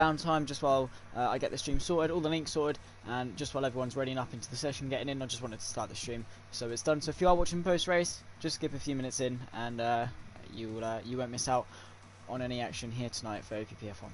downtime just while I get the stream sorted, all the links sorted, and just while everyone's readying up into the session, getting in, I just wanted to start the stream so it's done. So if you are watching post race, just skip a few minutes in, and you won't miss out on any action here tonight for APPF1.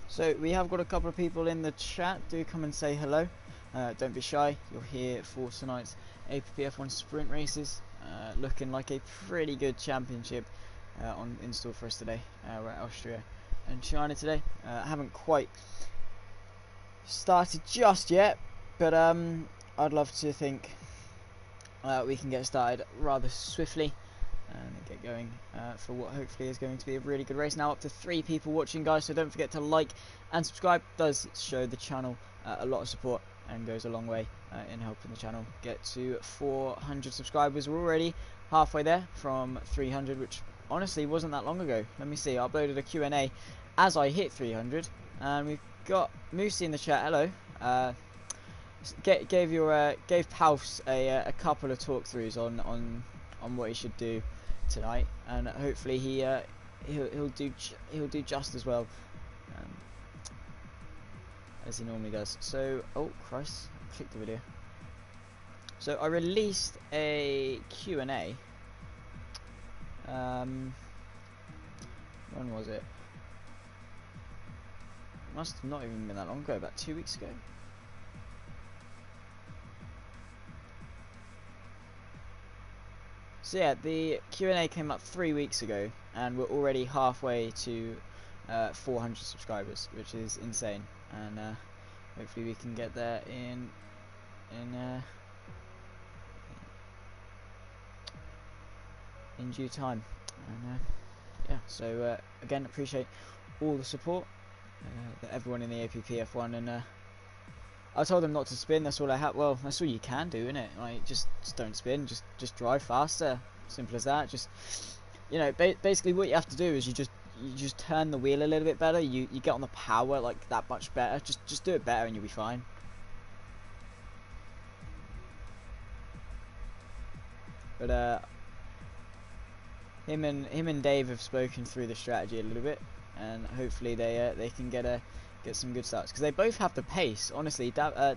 So we have got a couple of people in the chat. Do come and say hello. Don't be shy. You're here for tonight's APPF1 sprint races. Looking like a pretty good championship in store for us today. We're at Austria and China today. Haven't quite started just yet, but I'd love to think we can get started rather swiftly and get going for what hopefully is going to be a really good race. Now up to 3 people watching, guys, so don't forget to like and subscribe. It does show the channel a lot of support and goes a long way in helping the channel get to 400 subscribers. We're already halfway there from 300, which honestly wasn't that long ago. Let me see, I uploaded a Q&A as I hit 300, and we've got Moosey in the chat. Hello. Gave Palfs a couple of talk throughs on what he should do tonight, and hopefully he'll do just as well as he normally does. So, oh Christ, I clicked the video. So I released a Q&A. When was it? Must have not even been that long ago, about 2 weeks ago. So yeah, the Q&A came up 3 weeks ago, and we're already halfway to 400 subscribers, which is insane. And hopefully we can get there in due time. And yeah, so again, appreciate all the support that everyone in the APPF1 and I told them not to spin. That's all I had. Well, that's all you can do, isn't it? Like, just don't spin. Just drive faster. Simple as that. Just, you know, basically what you have to do is you just turn the wheel a little bit better. You get on the power like that much better. Just do it better and you'll be fine. But him and Dave have spoken through the strategy a little bit, and hopefully they can get some good starts, because they both have the pace. Honestly,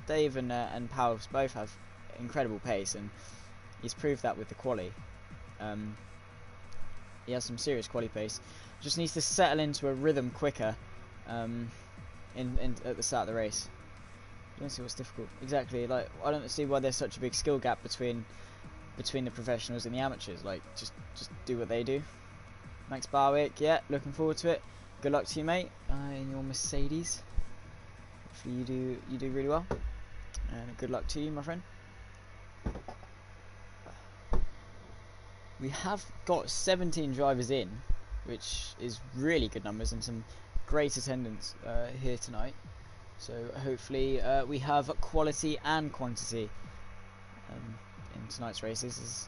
Dave and Powell's both have incredible pace, and he's proved that with the quali. He has some serious quali pace. Just needs to settle into a rhythm quicker at the start of the race. I don't see what's difficult. Exactly. Like, I don't see why there's such a big skill gap between the professionals and the amateurs. Like, just do what they do. Max Barwick, yeah, looking forward to it. Good luck to you, mate, in your Mercedes. Hopefully you do really well, and good luck to you, my friend. We have got 17 drivers in, which is really good numbers, and some great attendance here tonight. So hopefully we have quality and quantity in tonight's races.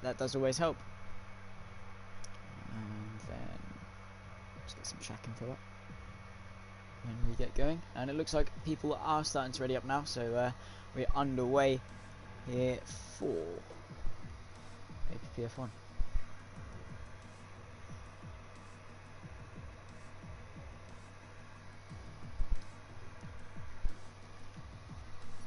That does always help. And then let's get some track info up when we get going. And it looks like people are starting to ready up now, so we're underway here for APPF1.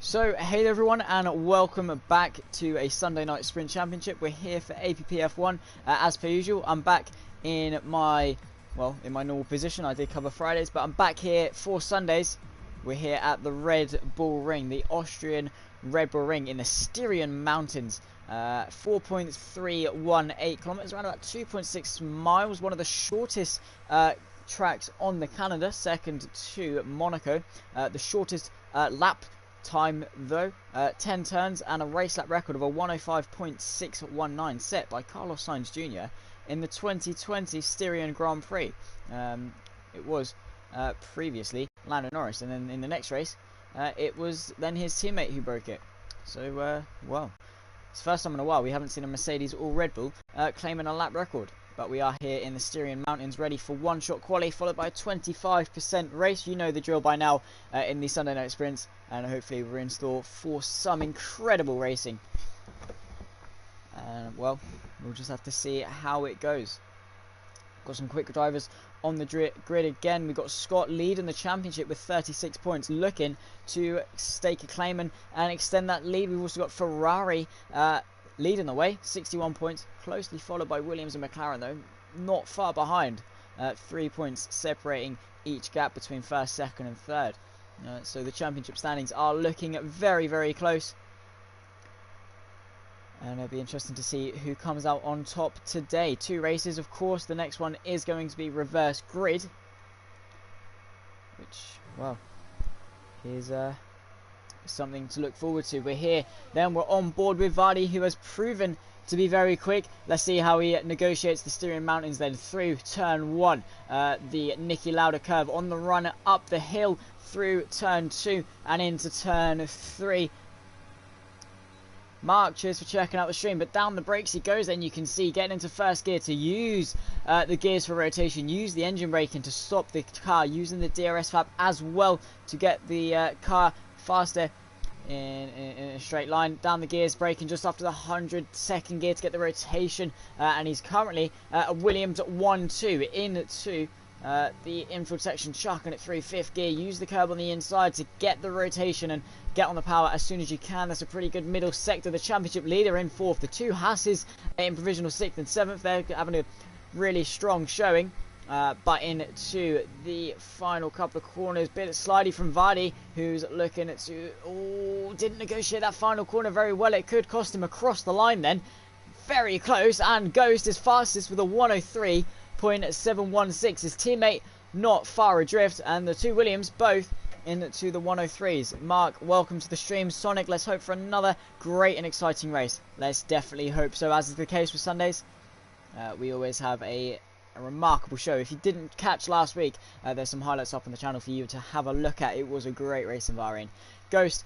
So, hey there everyone, and welcome back to a Sunday Night Sprint Championship. We're here for APPF1. As per usual, I'm back in my normal position. I did cover Fridays, but I'm back here for Sundays. We're here at the Red Bull Ring, the Austrian Red Bull Ring in the Styrian Mountains. 4.318 kilometers, around about 2.6 miles. One of the shortest tracks on the calendar, second to Monaco. The shortest lap time though, 10 turns and a race lap record of a 105.619 set by Carlos Sainz Jr. in the 2020 Styrian Grand Prix. It was previously Lando Norris, and then in the next race it was then his teammate who broke it. So well, it's the first time in a while we haven't seen a Mercedes or Red Bull claiming a lap record. But we are here in the Styrian Mountains, ready for one-shot quali, followed by a 25% race. You know the drill by now in the Sunday Night Sprints. And hopefully we're in store for some incredible racing. Well, we'll just have to see how it goes. Got some quick drivers on the grid again. We've got Scott leading the championship with 36 points, looking to stake a claim and extend that lead. We've also got Ferrari leading the way, 61 points, closely followed by Williams and McLaren though, not far behind, 3 points separating each gap between first, second and third. So the championship standings are looking very, very close. And it'll be interesting to see who comes out on top today. 2 races, of course. The next one is going to be reverse grid, which, well, is something to look forward to. We're here, then we're on board with Vardy, who has proven to be very quick. Let's see how he negotiates the Styrian Mountains then through turn 1. The Niki Lauda curve on the run up the hill through turn 2 and into turn 3. Mark, cheers for checking out the stream, but down the brakes he goes. Then you can see getting into first gear to use the gears for rotation, use the engine braking to stop the car, using the DRS flap as well to get the car faster in a straight line. Down the gears, braking just after the 100-second gear to get the rotation, and he's currently a Williams 1-2 into the infield section, chucking it through 5th gear. Use the curb on the inside to get the rotation and get on the power as soon as you can. That's a pretty good middle sector. The championship leader in 4th, the 2 Hasses in provisional 6th and 7th. They're having a really strong showing. But into the final couple of corners, bit of slidey from Vardy, who's looking to, didn't negotiate that final corner very well. It could cost him across the line then. Very close, and Ghost is fastest with a 103.716. His teammate not far adrift, and the 2 Williams both into the 103s. Mark, welcome to the stream. Sonic, let's hope for another great and exciting race. Let's definitely hope so, as is the case with Sundays. We always have a a remarkable show. If you didn't catch last week, there's some highlights up on the channel for you to have a look at. It was a great race in Bahrain. Ghost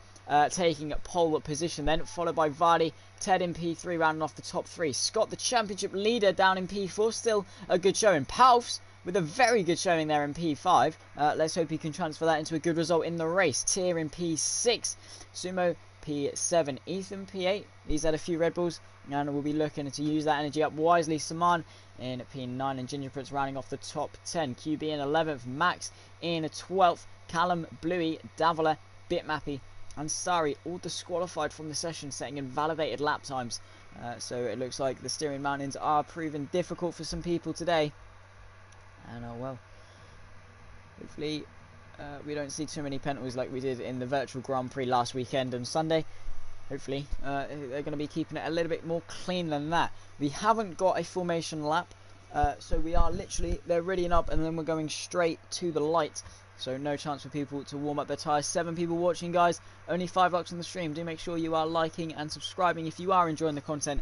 taking pole position then, followed by Vardy, Ted in P3 rounding off the top 3. Scott, the championship leader, down in P4, still a good showing. Palfs with a very good showing there in P5. Let's hope he can transfer that into a good result in the race. Tier in P6, Sumo P7, Ethan P8. He's had a few Red Bulls and will be looking to use that energy up wisely. Saman in P9 and Ginger Prince rounding off the top 10. QB in 11th, Max in 12th, Callum, Bluey, Davila, Bitmappy and Sari all disqualified from the session, setting invalidated lap times. So it looks like the Styrian Mountains are proving difficult for some people today. And well, hopefully we don't see too many penalties like we did in the virtual Grand Prix last weekend and Sunday. Hopefully they're going to be keeping it a little bit more clean than that. We haven't got a formation lap, so we are literally, they're readying up and then we're going straight to the light. So no chance for people to warm up their tyres. 7 people watching, guys. Only 5 likes on the stream. Do make sure you are liking and subscribing if you are enjoying the content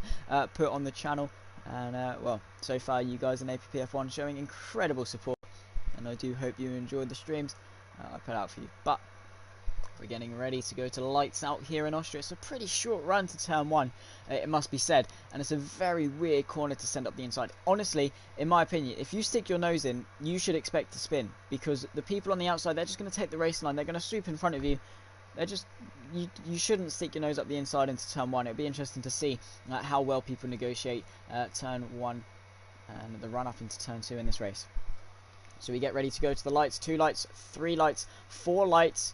put on the channel. And well, so far you guys in APPF1 showing incredible support, and I do hope you enjoyed the streams I put out for you. But we're getting ready to go to lights out here in Austria. It's a pretty short run to turn 1, it must be said, and it's a very weird corner to send up the inside. Honestly, in my opinion, if you stick your nose in, you should expect to spin, because the people on the outside, they're just going to take the race line, they're going to swoop in front of you. They're just, you shouldn't stick your nose up the inside into turn 1. It'll be interesting to see how well people negotiate turn 1 and the run up into turn 2 in this race. So we get ready to go to the lights. 2 lights, 3 lights, 4 lights.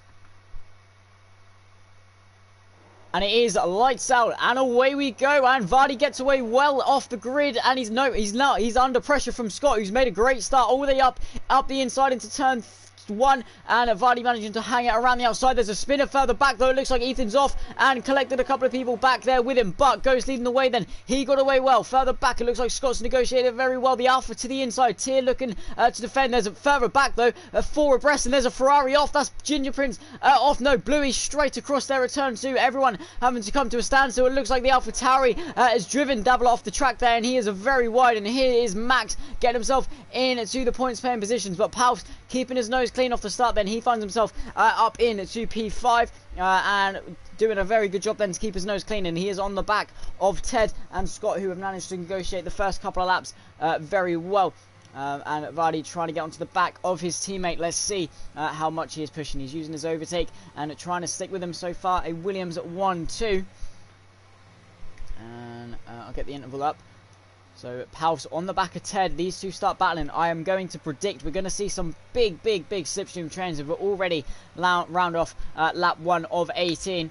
And it is lights out, and away we go. And Vardy gets away well off the grid, and he's under pressure from Scott, who's made a great start all the way up the inside into turn 1, and Vardy managing to hang it around the outside. There's a spinner further back though. It looks like Ethan's off and collected a couple of people back there with him, but Ghost leading the way then. He got away well. Further back, it looks like Scott's negotiated very well. The Alpha to the inside. Tier looking to defend. There's a further back though, 4 abreast, and there's a Ferrari off. That's Ginger Prince off. No, Bluey straight across their return to everyone having to come to a standstill. It looks like the Alpha Tauri has driven Davila off the track there, and he is a very wide, and here is Max getting himself into the points paying positions, but Palfs keeping his nose clean off the start. Then he finds himself up in to P5 and doing a very good job then to keep his nose clean, and he is on the back of Ted and Scott, who have managed to negotiate the first couple of laps very well. And Vardy trying to get onto the back of his teammate. Let's see how much he is pushing. He's using his overtake and trying to stick with him so far. A Williams at 1-2, and I'll get the interval up. So Palfs on the back of Ted. These two start battling. I am going to predict we're going to see some big slipstream trains. We've already round off lap 1 of 18.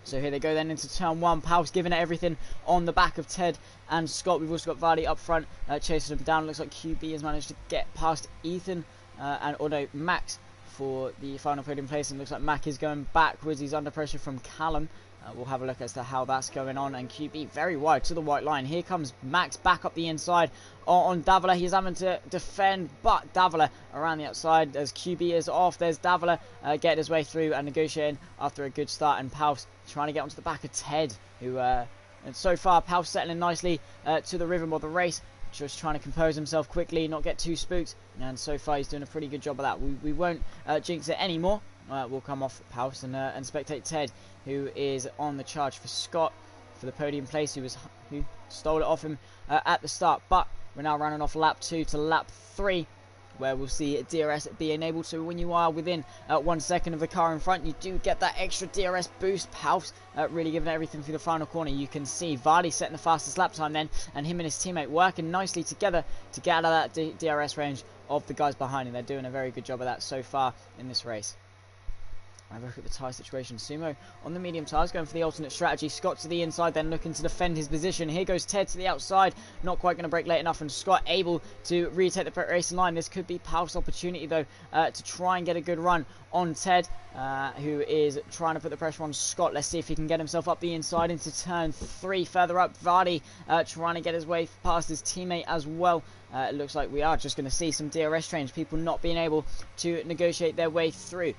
So here they go then into turn 1. Palfs giving it everything on the back of Ted and Scott. We've also got Vardy up front chasing them down. Looks like QB has managed to get past Ethan Max for the final podium place. And looks like Mac is going backwards. He's under pressure from Callum. We'll have a look as to how that's going on. And QB very wide to the white line. Here comes Max back up the inside on Davila. He's having to defend, but Davila around the outside as QB is off. There's Davila getting his way through and negotiating after a good start. And Palfs trying to get onto the back of Ted, who and so far Palfs settling nicely to the rhythm of the race. Just trying to compose himself quickly, not get too spooked. And so far he's doing a pretty good job of that. We won't jinx it anymore. We'll come off Palfs and spectate Ted, who is on the charge for Scott for the podium place, who stole it off him at the start. But we're now running off lap 2 to lap 3, where we'll see DRS being able to, when you are within 1 second of the car in front, you do get that extra DRS boost. Palfs really giving everything for the final corner. You can see Vardy setting the fastest lap time then, and him and his teammate working nicely together to get out of that DRS range of the guys behind him. They're doing a very good job of that so far in this race. Have a look at the tyre situation. Sumo on the medium tyres, going for the alternate strategy. Scott to the inside, then looking to defend his position. Here goes Ted to the outside. Not quite going to brake late enough, and Scott able to retake the racing line. This could be Palf's opportunity, though, to try and get a good run on Ted, who is trying to put the pressure on Scott. Let's see if he can get himself up the inside into turn 3. Further up, Vardy trying to get his way past his teammate as well. It looks like we are just going to see some DRS trains, people not being able to negotiate their way through.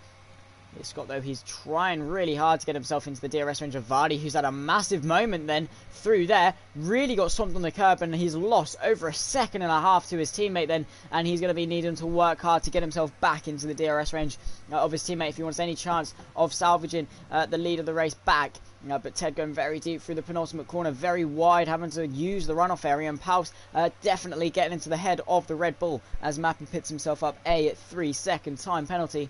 Here's Scott, though. He's trying really hard to get himself into the DRS range of Vardy, who's had a massive moment then through there. Really got swamped on the curb, and he's lost over a second and a half to his teammate then, and he's going to be needing to work hard to get himself back into the DRS range of his teammate if he wants any chance of salvaging the lead of the race back. But Ted going very deep through the penultimate corner, very wide, having to use the runoff area, and Paus definitely getting into the head of the Red Bull as Mappin pits himself up a 3-second time penalty.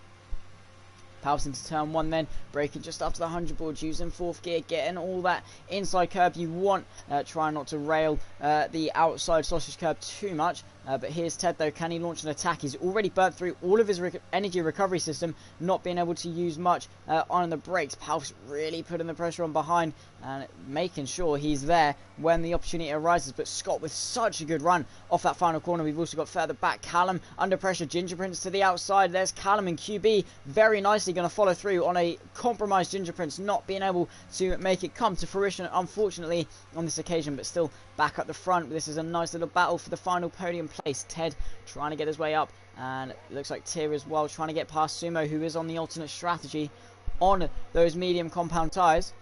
Paus into turn 1 then, braking just after the 100 board, using 4th gear, getting all that inside curb you want, trying not to rail the outside sausage curb too much. But here's Ted, though. Can he launch an attack? He's already burnt through all of his energy recovery system, not being able to use much on the brakes. Paus really putting the pressure on behind and making sure he's there when the opportunity arises. But Scott with such a good run off that final corner. We've also got further back Callum under pressure. Ginger Prince to the outside. There's Callum and QB very nicely going to follow through on a compromised Ginger Prince, not being able to make it come to fruition, unfortunately, on this occasion, but still back up the front. This is a nice little battle for the final podium place. Ted trying to get his way up, and it looks like Tyr as well trying to get past Sumo, who is on the alternate strategy on those medium compound tyres.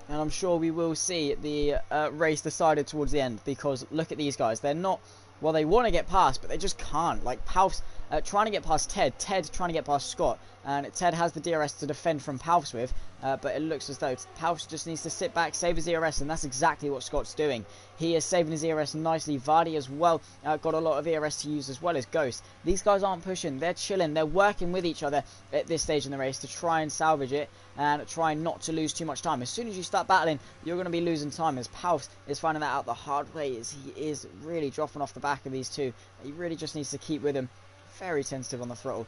And I'm sure we will see the race decided towards the end, because look at these guys. They're not, well, they want to get past, but they just can't. Like Paus trying to get past Ted, Ted trying to get past Scott, and Ted has the DRS to defend from Paus with, but it looks as though Paus just needs to sit back, save his DRS, and that's exactly what Scott's doing. He is saving his DRS nicely. Vardy as well got a lot of DRS to use, as well as Ghost. These guys aren't pushing, they're chilling, they're working with each other at this stage in the race to try and salvage it and try not to lose too much time. As soon as you start battling, you're going to be losing time, as Paus is finding that out the hard way, as he is really dropping off the back of these two. He really just needs to keep with him. Very tentative on the throttle.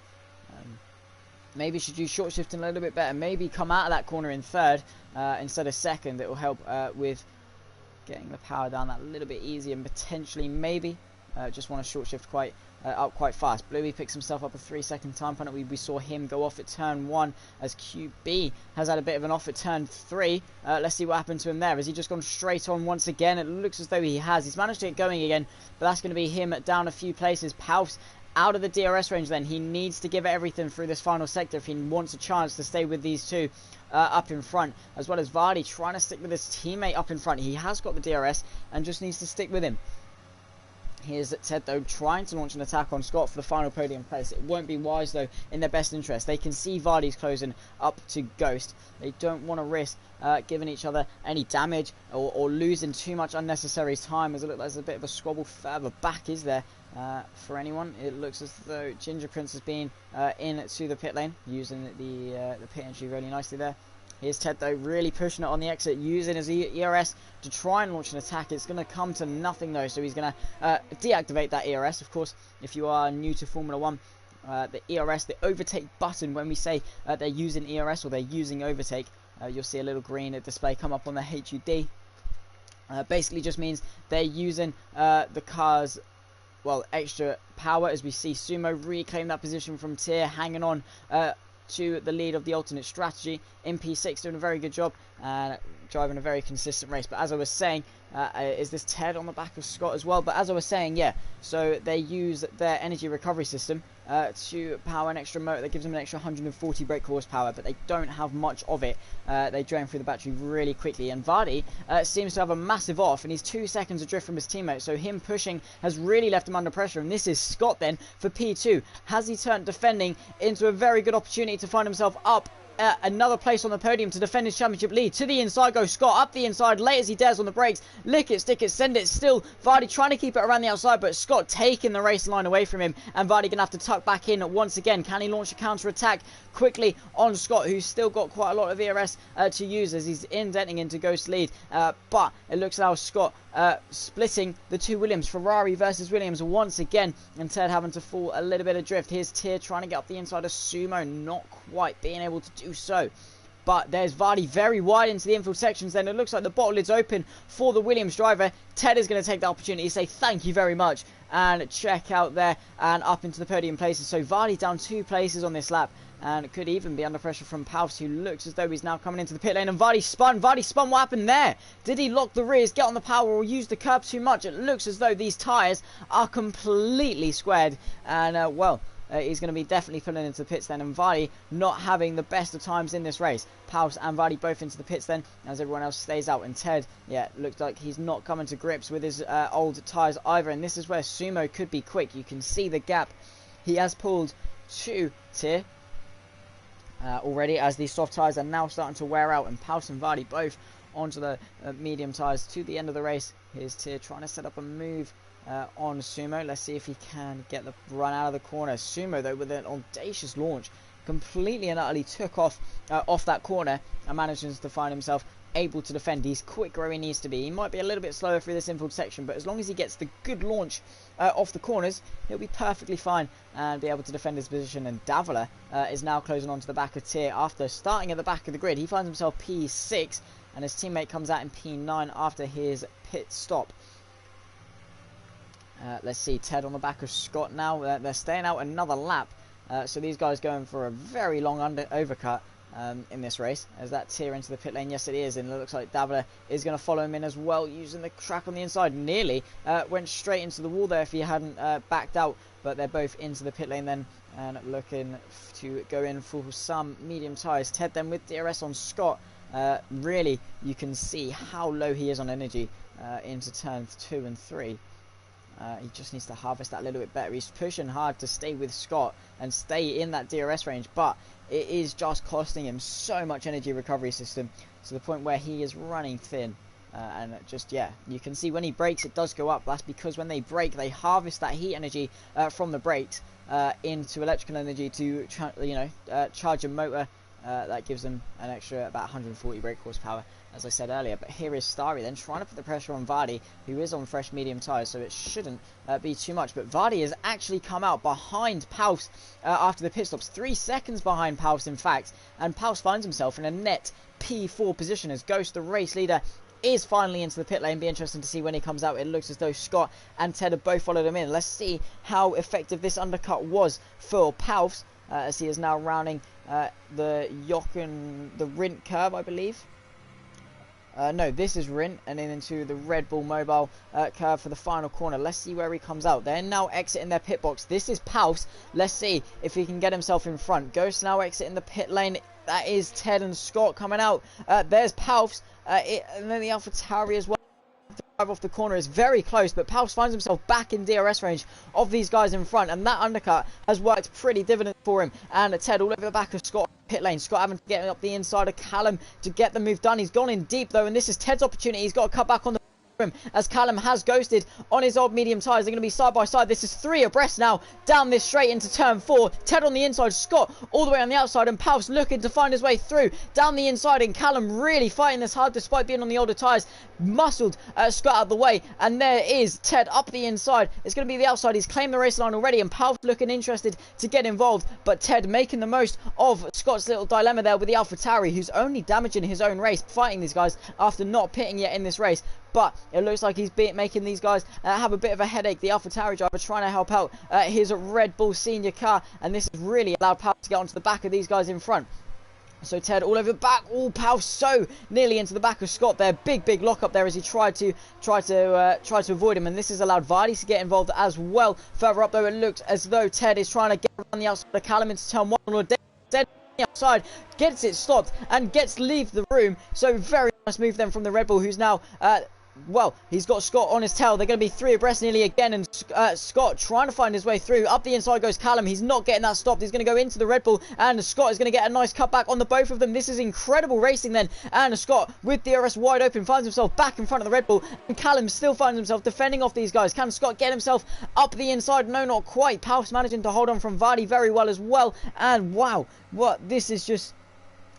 Maybe should do short shifting a little bit better. Maybe come out of that corner in third instead of second. It will help with getting the power down that little bit easier, and potentially maybe just want to short shift up quite fast. Bluey picks himself up a 3-second time penalty. We saw him go off at turn 1 as QB has had a bit of an off at turn 3. Let's see what happened to him there. Has he just gone straight on once again? It looks as though he has. He's managed to get going again, but that's going to be him down a few places. Paus out of the DRS range then. He needs to give it everything through this final sector if he wants a chance to stay with these two up in front, as well as Vardy trying to stick with his teammate up in front. He has got the DRS and just needs to stick with him. Here's Ted, though, trying to launch an attack on Scott for the final podium place. It won't be wise, though, in their best interest. They can see Vardy's closing up to Ghost. They don't want to risk giving each other any damage or losing too much unnecessary time, as it looks like there's a bit of a squabble further back, is there? For anyone, it looks as though Ginger Prince has been into the pit lane, using the pit entry really nicely there. Here's Ted, though, really pushing it on the exit, using his ERS to try and launch an attack. It's going to come to nothing, though, so he's going to deactivate that ERS. Of course, if you are new to Formula 1, the ERS, the overtake button, when we say they're using ERS or they're using overtake, you'll see a little green display come up on the HUD. Basically just means they're using the car's, well, extra power, as we see Sumo reclaim that position from Tyr, hanging on to the lead of the alternate strategy. MP6 doing a very good job and driving a very consistent race. But as I was saying, is this Ted on the back of Scott as well? But as I was saying, yeah, so they use their energy recovery system to power an extra motor that gives them an extra 140 brake horsepower, but they don't have much of it. They drain through the battery really quickly, and Vardy seems to have a massive off, and he's 2 seconds adrift from his teammate, so him pushing has really left him under pressure. And this is Scott then for P2. Has he turned defending into a very good opportunity to find himself up another place on the podium to defend his championship lead? To the inside goes Scott, up the inside, late as he dares on the brakes, lick it, stick it, send it. Still Vardy trying to keep it around the outside, but Scott taking the race line away from him, and Vardy gonna have to tuck back in once again. Can he launch a counter attack quickly on Scott, who's still got quite a lot of ERS to use, as he's indenting into Ghost lead, but it looks like Scott splitting the two Williams, Ferrari versus Williams once again, and Ted having to fall a little bit adrift. Here's Tyr trying to get up the inside of Sumo, not quite being able to do so. But there's Vardy very wide into the infield sections. Then it looks like the bottle lid's open for the Williams driver. Ted is going to take the opportunity to say thank you very much and check out there and up into the podium places. So Vardy down 2 places on this lap, and could even be under pressure from Paus, who looks as though he's now coming into the pit lane. And Vardy spun. What happened there? Did he lock the rears, get on the power, or use the curb too much? It looks as though these tyres are completely squared. And, well, is going to be definitely pulling into the pits then, and Vardy not having the best of times in this race. Paus and Vardy both into the pits then, as everyone else stays out, and Ted, yeah, looks like he's not coming to grips with his old tyres either, and this is where Sumo could be quick. You can see the gap. He has pulled 2 tier already, as these soft tyres are now starting to wear out, and Paus and Vardy both onto the medium tyres to the end of the race. Here's Tier trying to set up a move on Sumo. Let's see if he can get the run out of the corner. Sumo, though, with an audacious launch, completely and utterly took off that corner and manages to find himself able to defend. He's quick where he needs to be. He might be a little bit slower through this infield section, but as long as he gets the good launch off the corners, he'll be perfectly fine and be able to defend his position. And Davila is now closing on to the back of Tier after starting at the back of the grid. He finds himself P6, and his teammate comes out in P9 after his pit stop. Let's see, Ted on the back of Scott now. They're staying out another lap, so these guys going for a very long overcut in this race, as that Tier into the pit lane. Yes, it is, and it looks like Davila is going to follow him in as well, using the track on the inside. Nearly went straight into the wall there if he hadn't backed out, but they're both into the pit lane then, and looking to go in for some medium tyres. Ted then with DRS on Scott. Really, you can see how low he is on energy into turns 2 and 3. He just needs to harvest that a little bit better. He's pushing hard to stay with Scott and stay in that DRS range, but it is just costing him so much energy recovery system to the point where he is running thin. And just, yeah, you can see when he brakes, it does go up. That's because when they brake, they harvest that heat energy from the brakes into electrical energy to, charge a motor. That gives them an extra about 140 brake horsepower, as I said earlier. But here is Starry then trying to put the pressure on Vardy, who is on fresh medium tyres, so it shouldn't be too much. But Vardy has actually come out behind Paus after the pit stops, 3 seconds behind Paus in fact, and Paus finds himself in a net P4 position as Ghost, the race leader, is finally into the pit lane. Be interesting to see when he comes out. It looks as though Scott and Ted have both followed him in. Let's see how effective this undercut was for Paus, as he is now rounding the Rint curve, I believe. No, this is Rint, and then into the Red Bull Mobile curve for the final corner. Let's see where he comes out. They're now exiting their pit box. This is Paus. Let's see if he can get himself in front. Ghost now exiting the pit lane. That is Ted and Scott coming out. There's Paus, and then the AlphaTauri as well. Drive off the corner is very close, but Paus finds himself back in DRS range of these guys in front, and that undercut has worked pretty dividend for him. And Ted all over the back of Scott pit lane. Scott having to get up the inside of Callum to get the move done. He's gone in deep though, and this is Ted's opportunity. He's got to cut back on the rim as Callum has ghosted on his old medium tyres. They're going to be side by side. This is 3 abreast now down this straight into turn 4. Ted on the inside, Scott all the way on the outside, and Paus looking to find his way through down the inside, and Callum really fighting this hard despite being on the older tyres. Muscled Scott out of the way, and there is Ted up the inside. It's going to be the outside. He's claimed the race line already, and Paus looking interested to get involved, but Ted making the most of Scott's little dilemma there with the AlphaTauri, who's only damaging his own race, fighting these guys after not pitting yet in this race. But it looks like he's making these guys have a bit of a headache. The AlphaTauri driver trying to help out his Red Bull senior car, and this has really allowed Paus to get onto the back of these guys in front. So Ted all over the back. Oh, Paus so nearly into the back of Scott there. Big lock up there as he tried to avoid him, and this has allowed Vardy to get involved as well. Further up though, it looks as though Ted is trying to get around the outside of Callum into turn 1, or dead outside, gets it stopped and gets to leave the room. So very nice move then from the Red Bull, who's now well, he's got Scott on his tail. They're going to be 3 abreast nearly again, and Scott trying to find his way through. Up the inside goes Callum. He's not getting that stopped. He's going to go into the Red Bull, and Scott is going to get a nice cutback on the both of them. This is incredible racing then, and Scott with DRS wide open finds himself back in front of the Red Bull, and Callum still finds himself defending off these guys. Can Scott get himself up the inside? No, not quite. Paus managing to hold on from Vardy very well as well, and wow, what this is just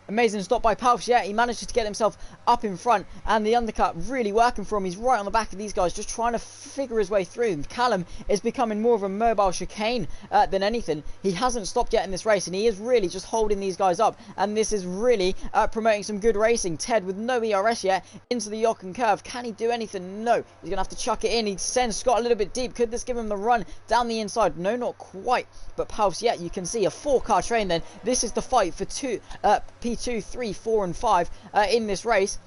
amazing stop by Paus. Yeah, he manages to get himself up in front, and the undercut really working for him. He's right on the back of these guys, just trying to figure his way through. Callum is becoming more of a mobile chicane than anything. He hasn't stopped yet in this race, and he is really just holding these guys up, and this is really promoting some good racing. Ted with no ERS yet into the Jochen curve. Can he do anything? No. He's going to have to chuck it in. He sends Scott a little bit deep. Could this give him the run down the inside? No, not quite. But Paus, yeah, you can see a 4-car train then. This is the fight for P2, 3, 4 and 5 in this race.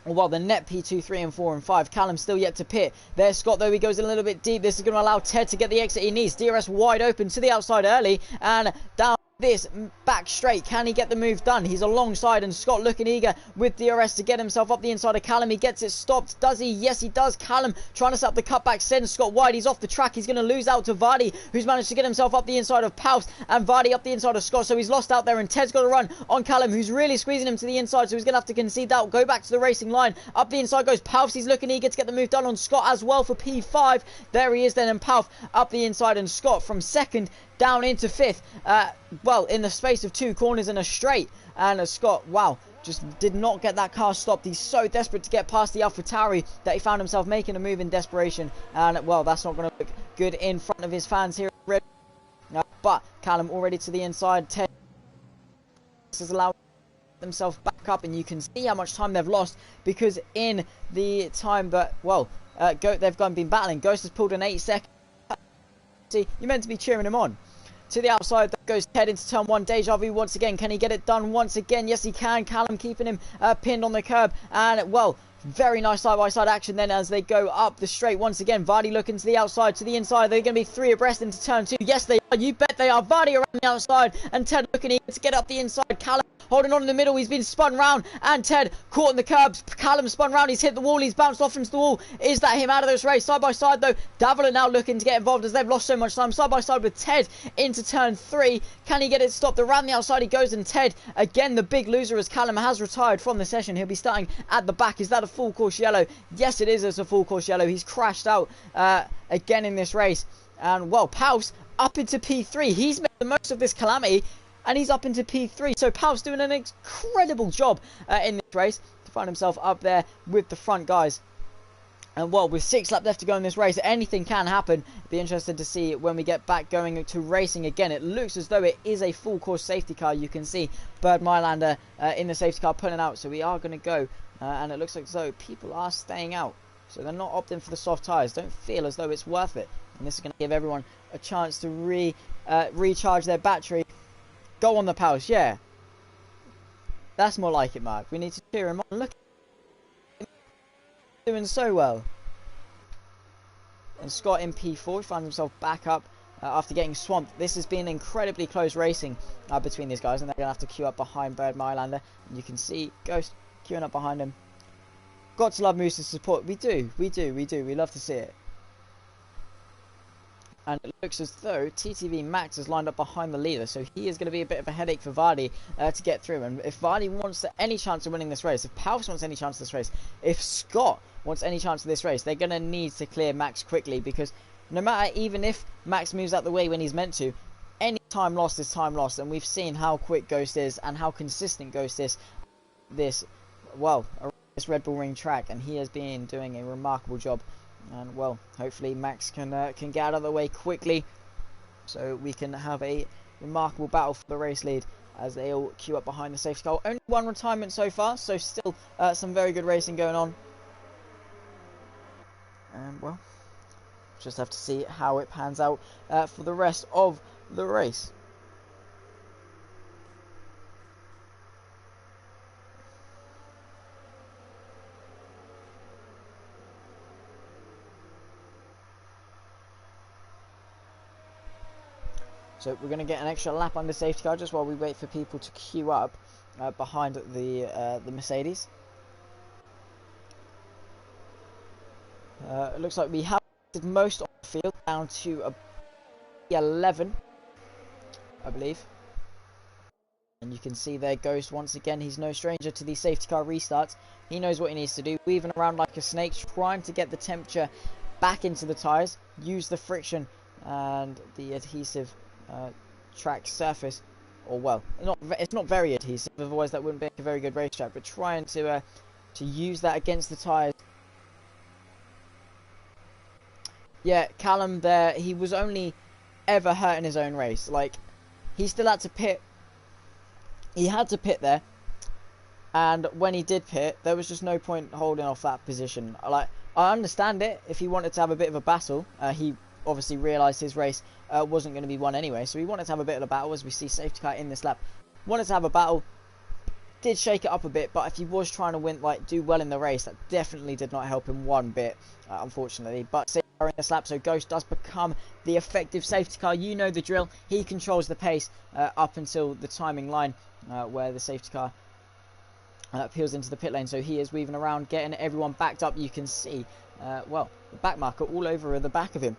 Well, the net P2, 3 and 4 and 5. Callum still yet to pit. There's Scott, though. He goes a little bit deep. This is going to allow Ted to get the exit he needs. DRS wide open to the outside early. And down this back straight. Can he get the move done? He's alongside, and Scott looking eager with DRS to get himself up the inside of Callum. He gets it stopped. Does he? Yes, he does. Callum trying to set up the cutback, sends Scott wide. He's off the track. He's going to lose out to Vardy, who's managed to get himself up the inside of Paus, and Vardy up the inside of Scott. So he's lost out there, and Ted's got to run on Callum, who's really squeezing him to the inside. So he's going to have to concede that. Go back to the racing line. Up the inside goes Paus. He's looking eager to get the move done on Scott as well for P5. There he is then, and Paus up the inside, and Scott from second down into fifth, well, in the space of 2 corners and a straight. And Scott, wow, just did not get that car stopped. He's so desperate to get past the AlphaTauri that he found himself making a move in desperation. And, well, that's not going to look good in front of his fans here. But Callum already to the inside. Ted has allowed themselves back up, and you can see how much time they've lost, because in the time that, well, they've been battling, Ghost has pulled an 8-second. You're meant to be cheering him on. To the outside, that goes Ted into turn 1. Deja vu once again. Can he get it done once again? Yes, he can. Callum keeping him pinned on the curb. And, well, very nice side-by-side action then as they go up the straight once again. Vardy looking to the outside, to the inside. They're going to be 3 abreast into turn 2. Yes, they are. You bet they are. Vardy around the outside, and Ted looking eager to get up the inside. Callum holding on in the middle. He's been spun round, and Ted caught in the curbs. Callum spun round. He's hit the wall. He's bounced off into the wall. Is that him out of this race? Side by side, though. Davila now looking to get involved as they've lost so much time. Side by side with Ted into turn 3. Can he get it stopped? Around the outside he goes, and Ted, again, the big loser as Callum has retired from the session. He'll be starting at the back. Is that a full course yellow? Yes, it is. It's a full course yellow. He's crashed out again in this race. And, well, Paus up into P3. He's made the most of this calamity, and he's up into P3. So Paus doing an incredible job in this race to find himself up there with the front guys. And, well, with 6 laps left to go in this race, anything can happen. Be interested to see when we get back going to racing again. It looks as though it is a full course safety car. You can see Bird Mylander in the safety car pulling out. So we are going to go. And it looks like as though people are staying out. So they're not opting for the soft tyres. Don't feel as though it's worth it. And this is going to give everyone a chance to recharge their battery. Go on the Paus, yeah. That's more like it, Mark. We need to cheer him on. Look at him doing so well. And Scott in P4 finds himself back up after getting swamped. This has been incredibly close racing between these guys, and they're going to have to queue up behind Bird Mylander. And you can see Ghost queuing up behind him. Got to love Moose's support. We do. We love to see it. And it looks as though TTV Max is lined up behind the leader, so he is going to be a bit of a headache for Vardy to get through. And if Vardy wants any chance of winning this race, if Paus wants any chance of this race, if Scott wants any chance of this race, they're going to need to clear Max quickly, because no matter, even if Max moves out the way when he's meant to, any time lost is time lost. And we've seen how quick Ghost is and how consistent Ghost is this Red Bull Ring track, and he has been doing a remarkable job. And, well, hopefully Max can get out of the way quickly, so we can have a remarkable battle for the race lead as they all queue up behind the safety car. Only 1 retirement so far, so still some very good racing going on. And, well, just have to see how it pans out for the rest of the race. So we're going to get an extra lap under safety car just while we wait for people to queue up behind the Mercedes. It looks like we have most of the field down to 11, I believe. And you can see there Ghost once again. He's no stranger to these safety car restarts. He knows what he needs to do. Weaving around like a snake, trying to get the temperature back into the tyres. Use the friction and the adhesive track surface, or, well, it's not very adhesive, otherwise that wouldn't be a very good racetrack, but trying to use that against the tyres. Yeah, Callum there, he was only ever hurt in his own race. Like, he still had to pit. He had to pit there, and when he did pit, there was just no point holding off that position. Like, I understand it if he wanted to have a bit of a battle. He obviously realised his race wasn't going to be won anyway, so he wanted to have a bit of a battle, as we see safety car in this lap. Wanted to have a battle, did shake it up a bit, but if he was trying to win, like, do well in the race, that definitely did not help him one bit, unfortunately. But safety car in this lap, so Ghost does become the effective safety car. You know the drill. He controls the pace up until the timing line, where the safety car peels into the pit lane. So he is weaving around, getting everyone backed up. You can see, well, the back marker all over the back of him,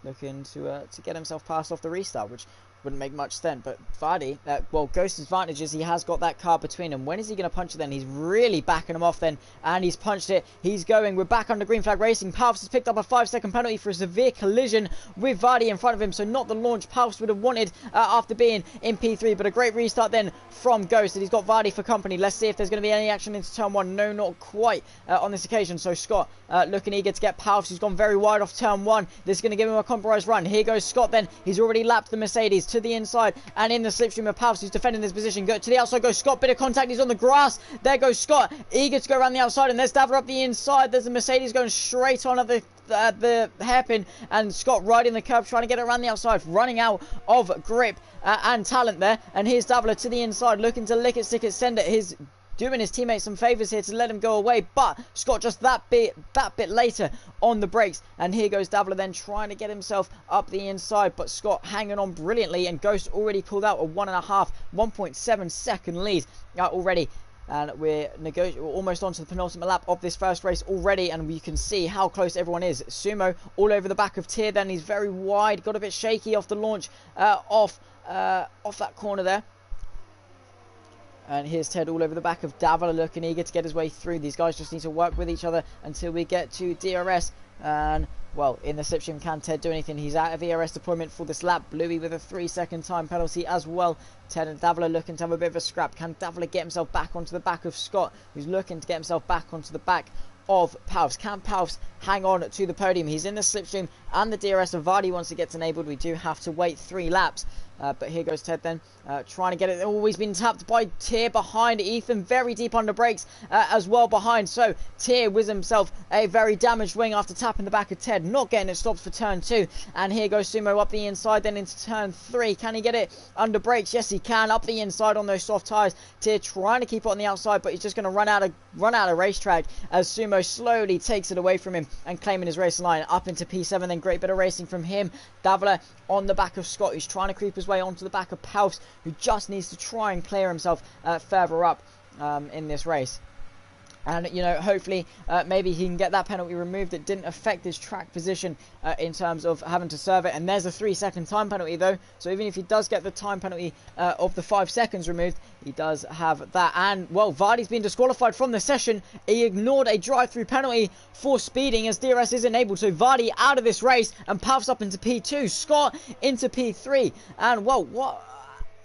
looking to get himself past off the restart, which wouldn't make much sense. But Vardy, well, Ghost's advantage is he has got that car between him. When is he going to punch it then? He's really backing him off then, and he's punched it. He's going. We're back under green flag racing. Palps has picked up a 5-second penalty for a severe collision with Vardy in front of him, so not the launch Palps would have wanted after being in P3, but a great restart then from Ghost, and he's got Vardy for company. Let's see if there's going to be any action into turn 1. No, not quite on this occasion. So Scott looking eager to get Palps, who's gone very wide off turn 1. This is going to give him a compromised run. Here goes Scott then. He's already lapped the Mercedes to the inside and in the slipstream of Palps, who's defending this position. Go to the outside goes Scott. Bit of contact. He's on the grass. There goes Scott, eager to go around the outside, and there's Davler up the inside. There's a Mercedes going straight on at the hairpin, and Scott riding the curb, trying to get around the outside, running out of grip and talent there. And here's Davler to the inside, looking to lick it, stick it, send it. He's doing his teammates some favours here to let him go away, but Scott just that bit later on the brakes. And here goes Davler then trying to get himself up the inside, but Scott hanging on brilliantly, and Ghost already pulled out a 1.7 second lead already. And we're almost onto the penultimate lap of this first race already, and you can see how close everyone is. Sumo all over the back of Tyr then. He's very wide, got a bit shaky off the launch off that corner there. And here's Ted all over the back of Davila, looking eager to get his way through. These guys just need to work with each other until we get to DRS. And, well, in the slipstream, can Ted do anything? He's out of ERS deployment for this lap. Bluey with a 3-second time penalty as well. Ted and Davila looking to have a bit of a scrap. Can Davila get himself back onto the back of Scott, who's looking to get himself back onto the back of Palps? Can Palps hang on to the podium? He's in the slipstream and the DRS, and Vardy once it gets enabled, we do have to wait 3 laps. But here goes Ted then, trying to get it. Always been tapped by Tyr behind. Ethan very deep under brakes as well behind. So Tyr with himself a very damaged wing after tapping the back of Ted, not getting it stopped for turn 2. And here goes Sumo up the inside then into turn 3. Can he get it under brakes? Yes, he can. Up the inside on those soft tyres. Tyr trying to keep it on the outside, but he's just going to run out of racetrack as Sumo slowly takes it away from him and claiming his race line up into P7. Then great bit of racing from him. Davila on the back of Scott, who's trying to creep his way onto the back of Palps, who just needs to try and clear himself further up in this race. And, you know, hopefully maybe he can get that penalty removed. It didn't affect his track position in terms of having to serve it. And there's a 3-second time penalty, though. So even if he does get the time penalty of the 5 seconds removed, he does have that. And, well, Vardy's been disqualified from the session. He ignored a drive-through penalty for speeding as DRS is enabled. So Vardy out of this race and puffs up into P2. Scott into P3. And, well, what...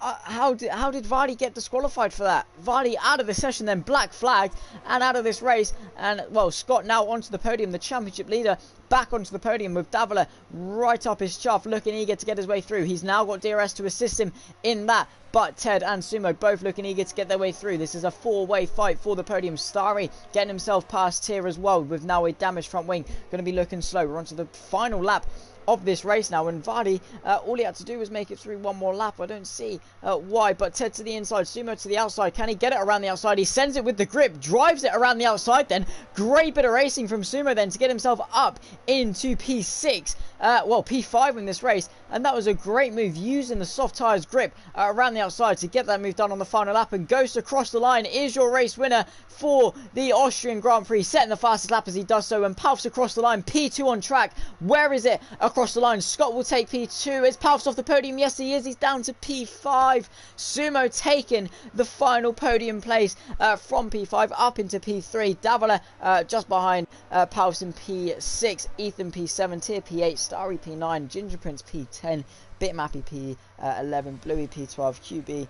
how did Vardy get disqualified for that? Vardy out of the session, then black flagged and out of this race. And, well, Scott now onto the podium, the championship leader, back onto the podium with Davila right up his chuff, looking eager to get his way through. He's now got DRS to assist him in that, but Ted and Sumo both looking eager to get their way through. This is a 4-way fight for the podium. Starry getting himself past Tyr as well, with now a damaged front wing. Going to be looking slow. We're onto the final lap of this race now, and Vardy, all he had to do was make it through one more lap. I don't see why, but Ted to the inside, Sumo to the outside. Can he get it around the outside? He sends it with the grip, drives it around the outside then. Great bit of racing from Sumo then to get himself up into P6, well, P5 in this race, and that was a great move, using the soft tyres grip around the outside to get that move done on the final lap. And Ghost across the line is your race winner for the Austrian Grand Prix, setting the fastest lap as he does so, and Palps across the line, P2 on track. Where is it? Across the line, Scott will take P2. Is Palps off the podium? Yes, he is. He's down to P5. Sumo taking the final podium place from P5 up into P3. Davila just behind Palps in P6. Ethan P7. Tyr P8. Starry P9. Ginger Prince P10. Bitmappy P11. Bluey P12. QB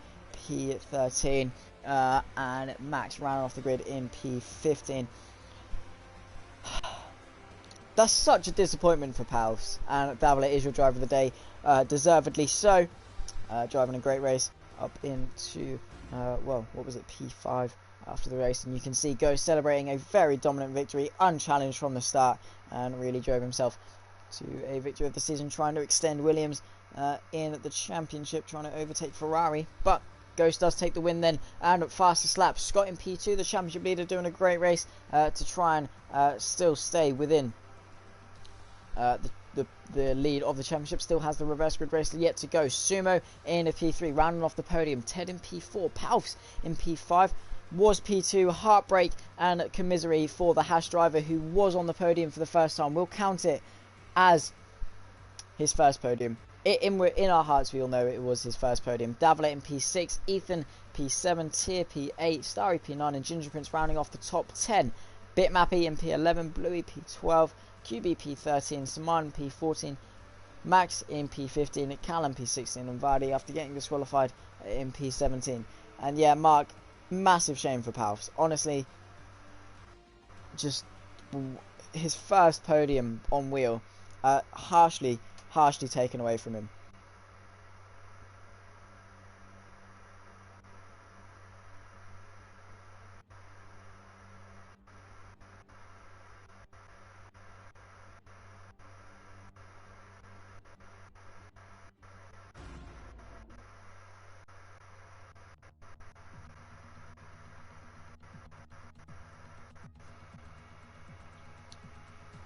P13. And Max rounding off the grid in P15. That's such a disappointment for Palps, and Davila is your driver of the day, deservedly so. Driving a great race up into, well, what was it, P5 after the race, and you can see Ghost celebrating a very dominant victory, unchallenged from the start, and really drove himself to a victory of the season, trying to extend Williams in the championship, trying to overtake Ferrari, but Ghost does take the win then, and fastest lap, Scott in P2, the championship leader, doing a great race to try and still stay within the lead of the championship. Still has the reverse grid race yet to go. Sumo in a P3, rounding off the podium. Ted in P4, Palfs in P5, was P2. Heartbreak and commisery for the Hash driver, who was on the podium for the first time. We'll count it as his first podium. In our hearts, we all know it was his first podium. Davlet in P6, Ethan P7, Tier P8, Starry P9, and Ginger Prince rounding off the top 10. Bitmappy in P11, Bluey P12, QB P13, Saman P14, Max in P15, Callum P16, and Vardy after getting disqualified in P17. And yeah, Mark, massive shame for Palfs. Honestly, just his first podium on wheel, harshly taken away from him.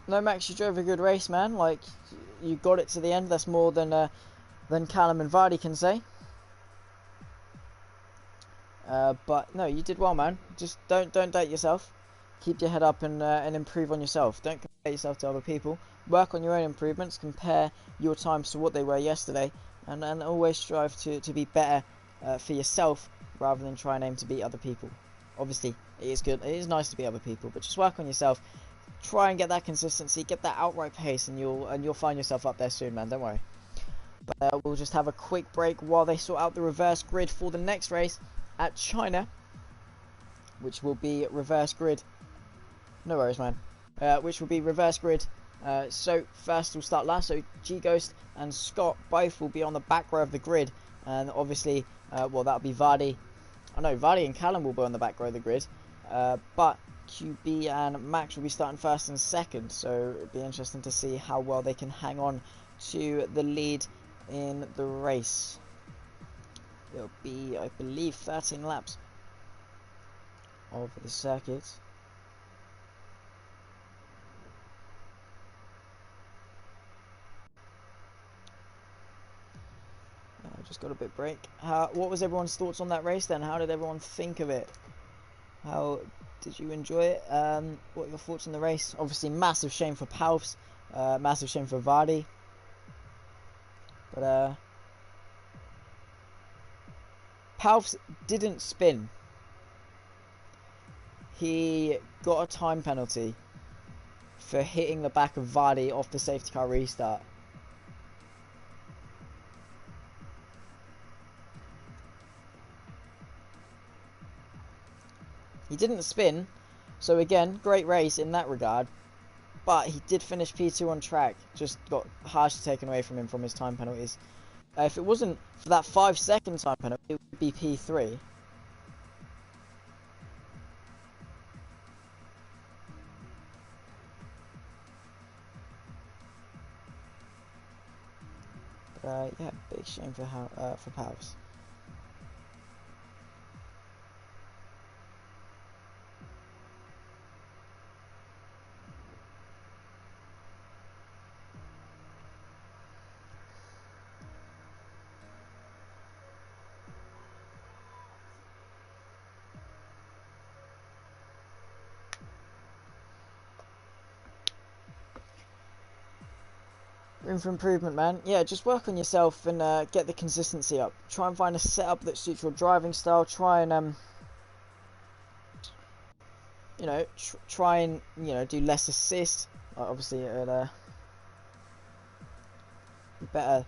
No, Max, you drove a good race, man. Like, you got it to the end. That's more than Callum and Vardy can say. But no, you did well, man. Just don't doubt yourself. Keep your head up and improve on yourself. Don't compare yourself to other people. Work on your own improvements. Compare your times to what they were yesterday, and always strive to be better for yourself rather than try and aim to beat other people. Obviously, it is good. It is nice to beat other people, but just work on yourself. Try and get that consistency, get that outright pace, and you'll find yourself up there soon, man. Don't worry. But we'll just have a quick break while they sort out the reverse grid for the next race at China, which will be reverse grid. No worries, man. Which will be reverse grid. So first we'll start last. So G Ghost and Scott both will be on the back row of the grid, and obviously, well, that'll be Vardy. I know Vardy and Callum will be on the back row of the grid, but QB and Max will be starting first and second, so it'll be interesting to see how well they can hang on to the lead in the race. It'll be, I believe, 13 laps of the circuit. I just got a bit break. What was everyone's thoughts on that race then? How did everyone think of it? How did you enjoy it? What are your thoughts on the race? Obviously, massive shame for Palfs, massive shame for Vardy. But Palfs didn't spin. He got a time penalty for hitting the back of Vardy off the safety car restart. He didn't spin, so again, great race in that regard, but he did finish P2 on track, just got harshly taken away from him from his time penalties. If it wasn't for that 5-second time penalty, it would be P3. But yeah, big shame for Palfs. Room for improvement, man. Yeah, just work on yourself and get the consistency up. Try and find a setup that suits your driving style. Try and you know, try and do less assist. Obviously, it'll be better,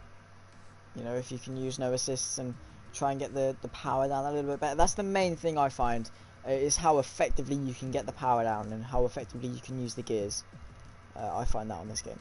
if you can use no assists and try and get the power down a little bit better. That's the main thing I find, is how effectively you can get the power down and how effectively you can use the gears. I find that on this game.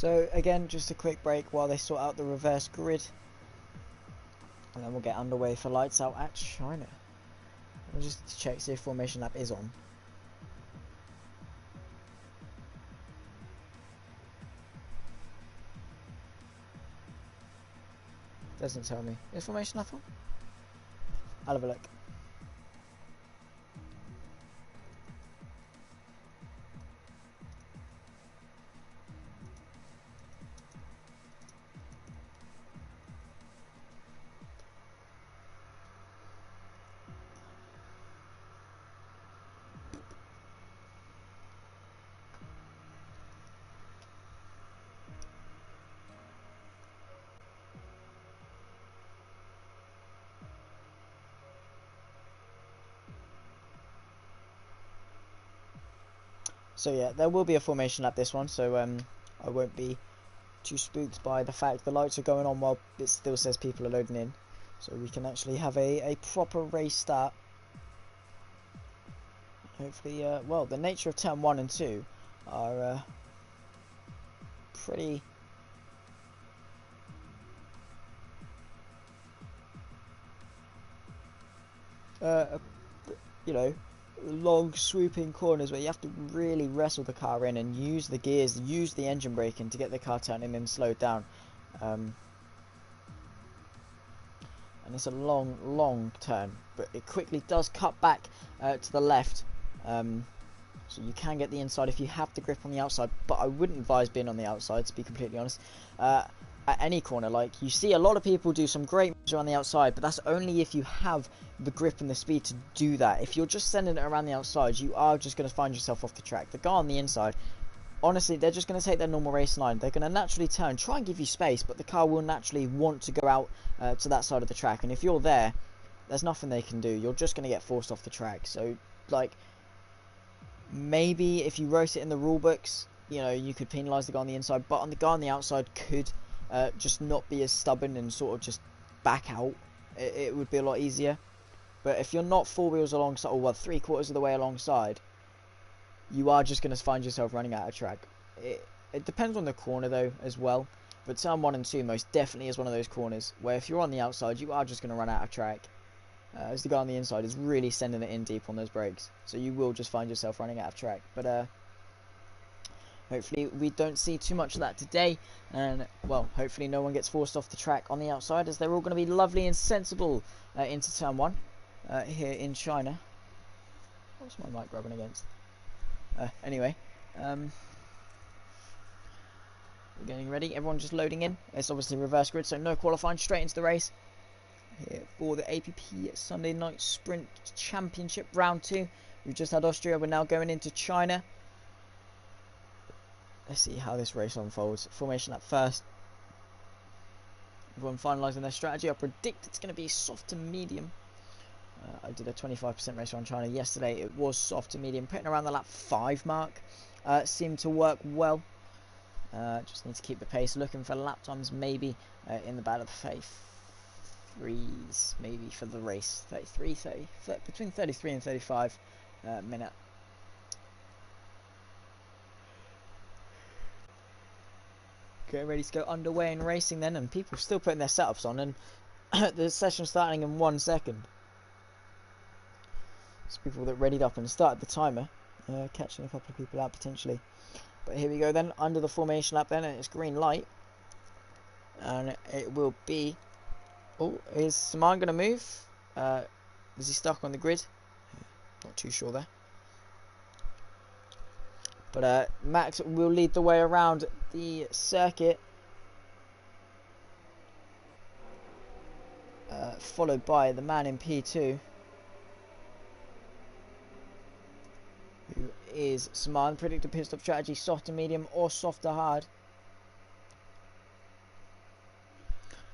So again, just a quick break while they sort out the reverse grid, and then we'll get underway for lights out at China. I'll just check, see if formation lap is on. Doesn't tell me. Is formation lap on? I'll have a look. So yeah, there will be a formation lap this one, so I won't be too spooked by the fact the lights are going on while it still says people are loading in. So we can actually have a proper race start. Hopefully, well, the nature of turn 1 and 2 are pretty... you know, long swooping corners where you have to really wrestle the car in and use the gears, use the engine braking to get the car turning and slowed down. And it's a long turn, but it quickly does cut back to the left, so you can get the inside if you have the grip on the outside, but I wouldn't advise being on the outside, to be completely honest. At any corner, like, you see a lot of people do some great moves around the outside, but that's only if you have the grip and the speed to do that. If you're just sending it around the outside, you are just going to find yourself off the track. The guy on the inside, honestly, they're just going to take their normal race line. They're going to naturally turn, try and give you space, but the car will naturally want to go out to that side of the track, and if you're there, there's nothing they can do. You're just going to get forced off the track. So, like, maybe if you wrote it in the rule books, you know, you could penalise the guy on the inside, but the guy on the outside could just not be as stubborn and sort of just back out. It would be a lot easier. But if you're not 4 wheels alongside, or well, 3/4 of the way alongside, you are just going to find yourself running out of track. It depends on the corner though as well, but turn 1 and 2 most definitely is one of those corners where if you're on the outside, you are just going to run out of track, as the guy on the inside is really sending it in deep on those brakes, so you will just find yourself running out of track. But hopefully we don't see too much of that today, and well, hopefully no one gets forced off the track on the outside, as they're all going to be lovely and sensible into turn 1 here in China. What's my mic rubbing against? Anyway, we're getting ready. Everyone just loading in. It's obviously reverse grid, so no qualifying, straight into the race here for the APP Sunday Night Sprint Championship Round 2. We've just had Austria. We're now going into China. Let's see how this race unfolds. Formation at first. Everyone finalising their strategy. I predict it's going to be soft to medium. I did a 25% race around China yesterday. It was soft to medium, putting around the lap 5 mark. Seemed to work well. Just need to keep the pace. Looking for lap times maybe in the battle of 33s maybe for the race. 30, between 33 and 35 minute. Getting ready to go underway and racing then, and people still putting their setups on, and the session starting in 1 second. It's people that readied up and started the timer, catching a couple of people out potentially. But here we go then, under the formation lap then, and it's green light. And it will be... Oh, is Saman going to move? Is he stuck on the grid? Not too sure there. But Max will lead the way around the circuit. Followed by the man in P2. Who is Saman. Predicted pit stop strategy, soft to medium or soft to hard.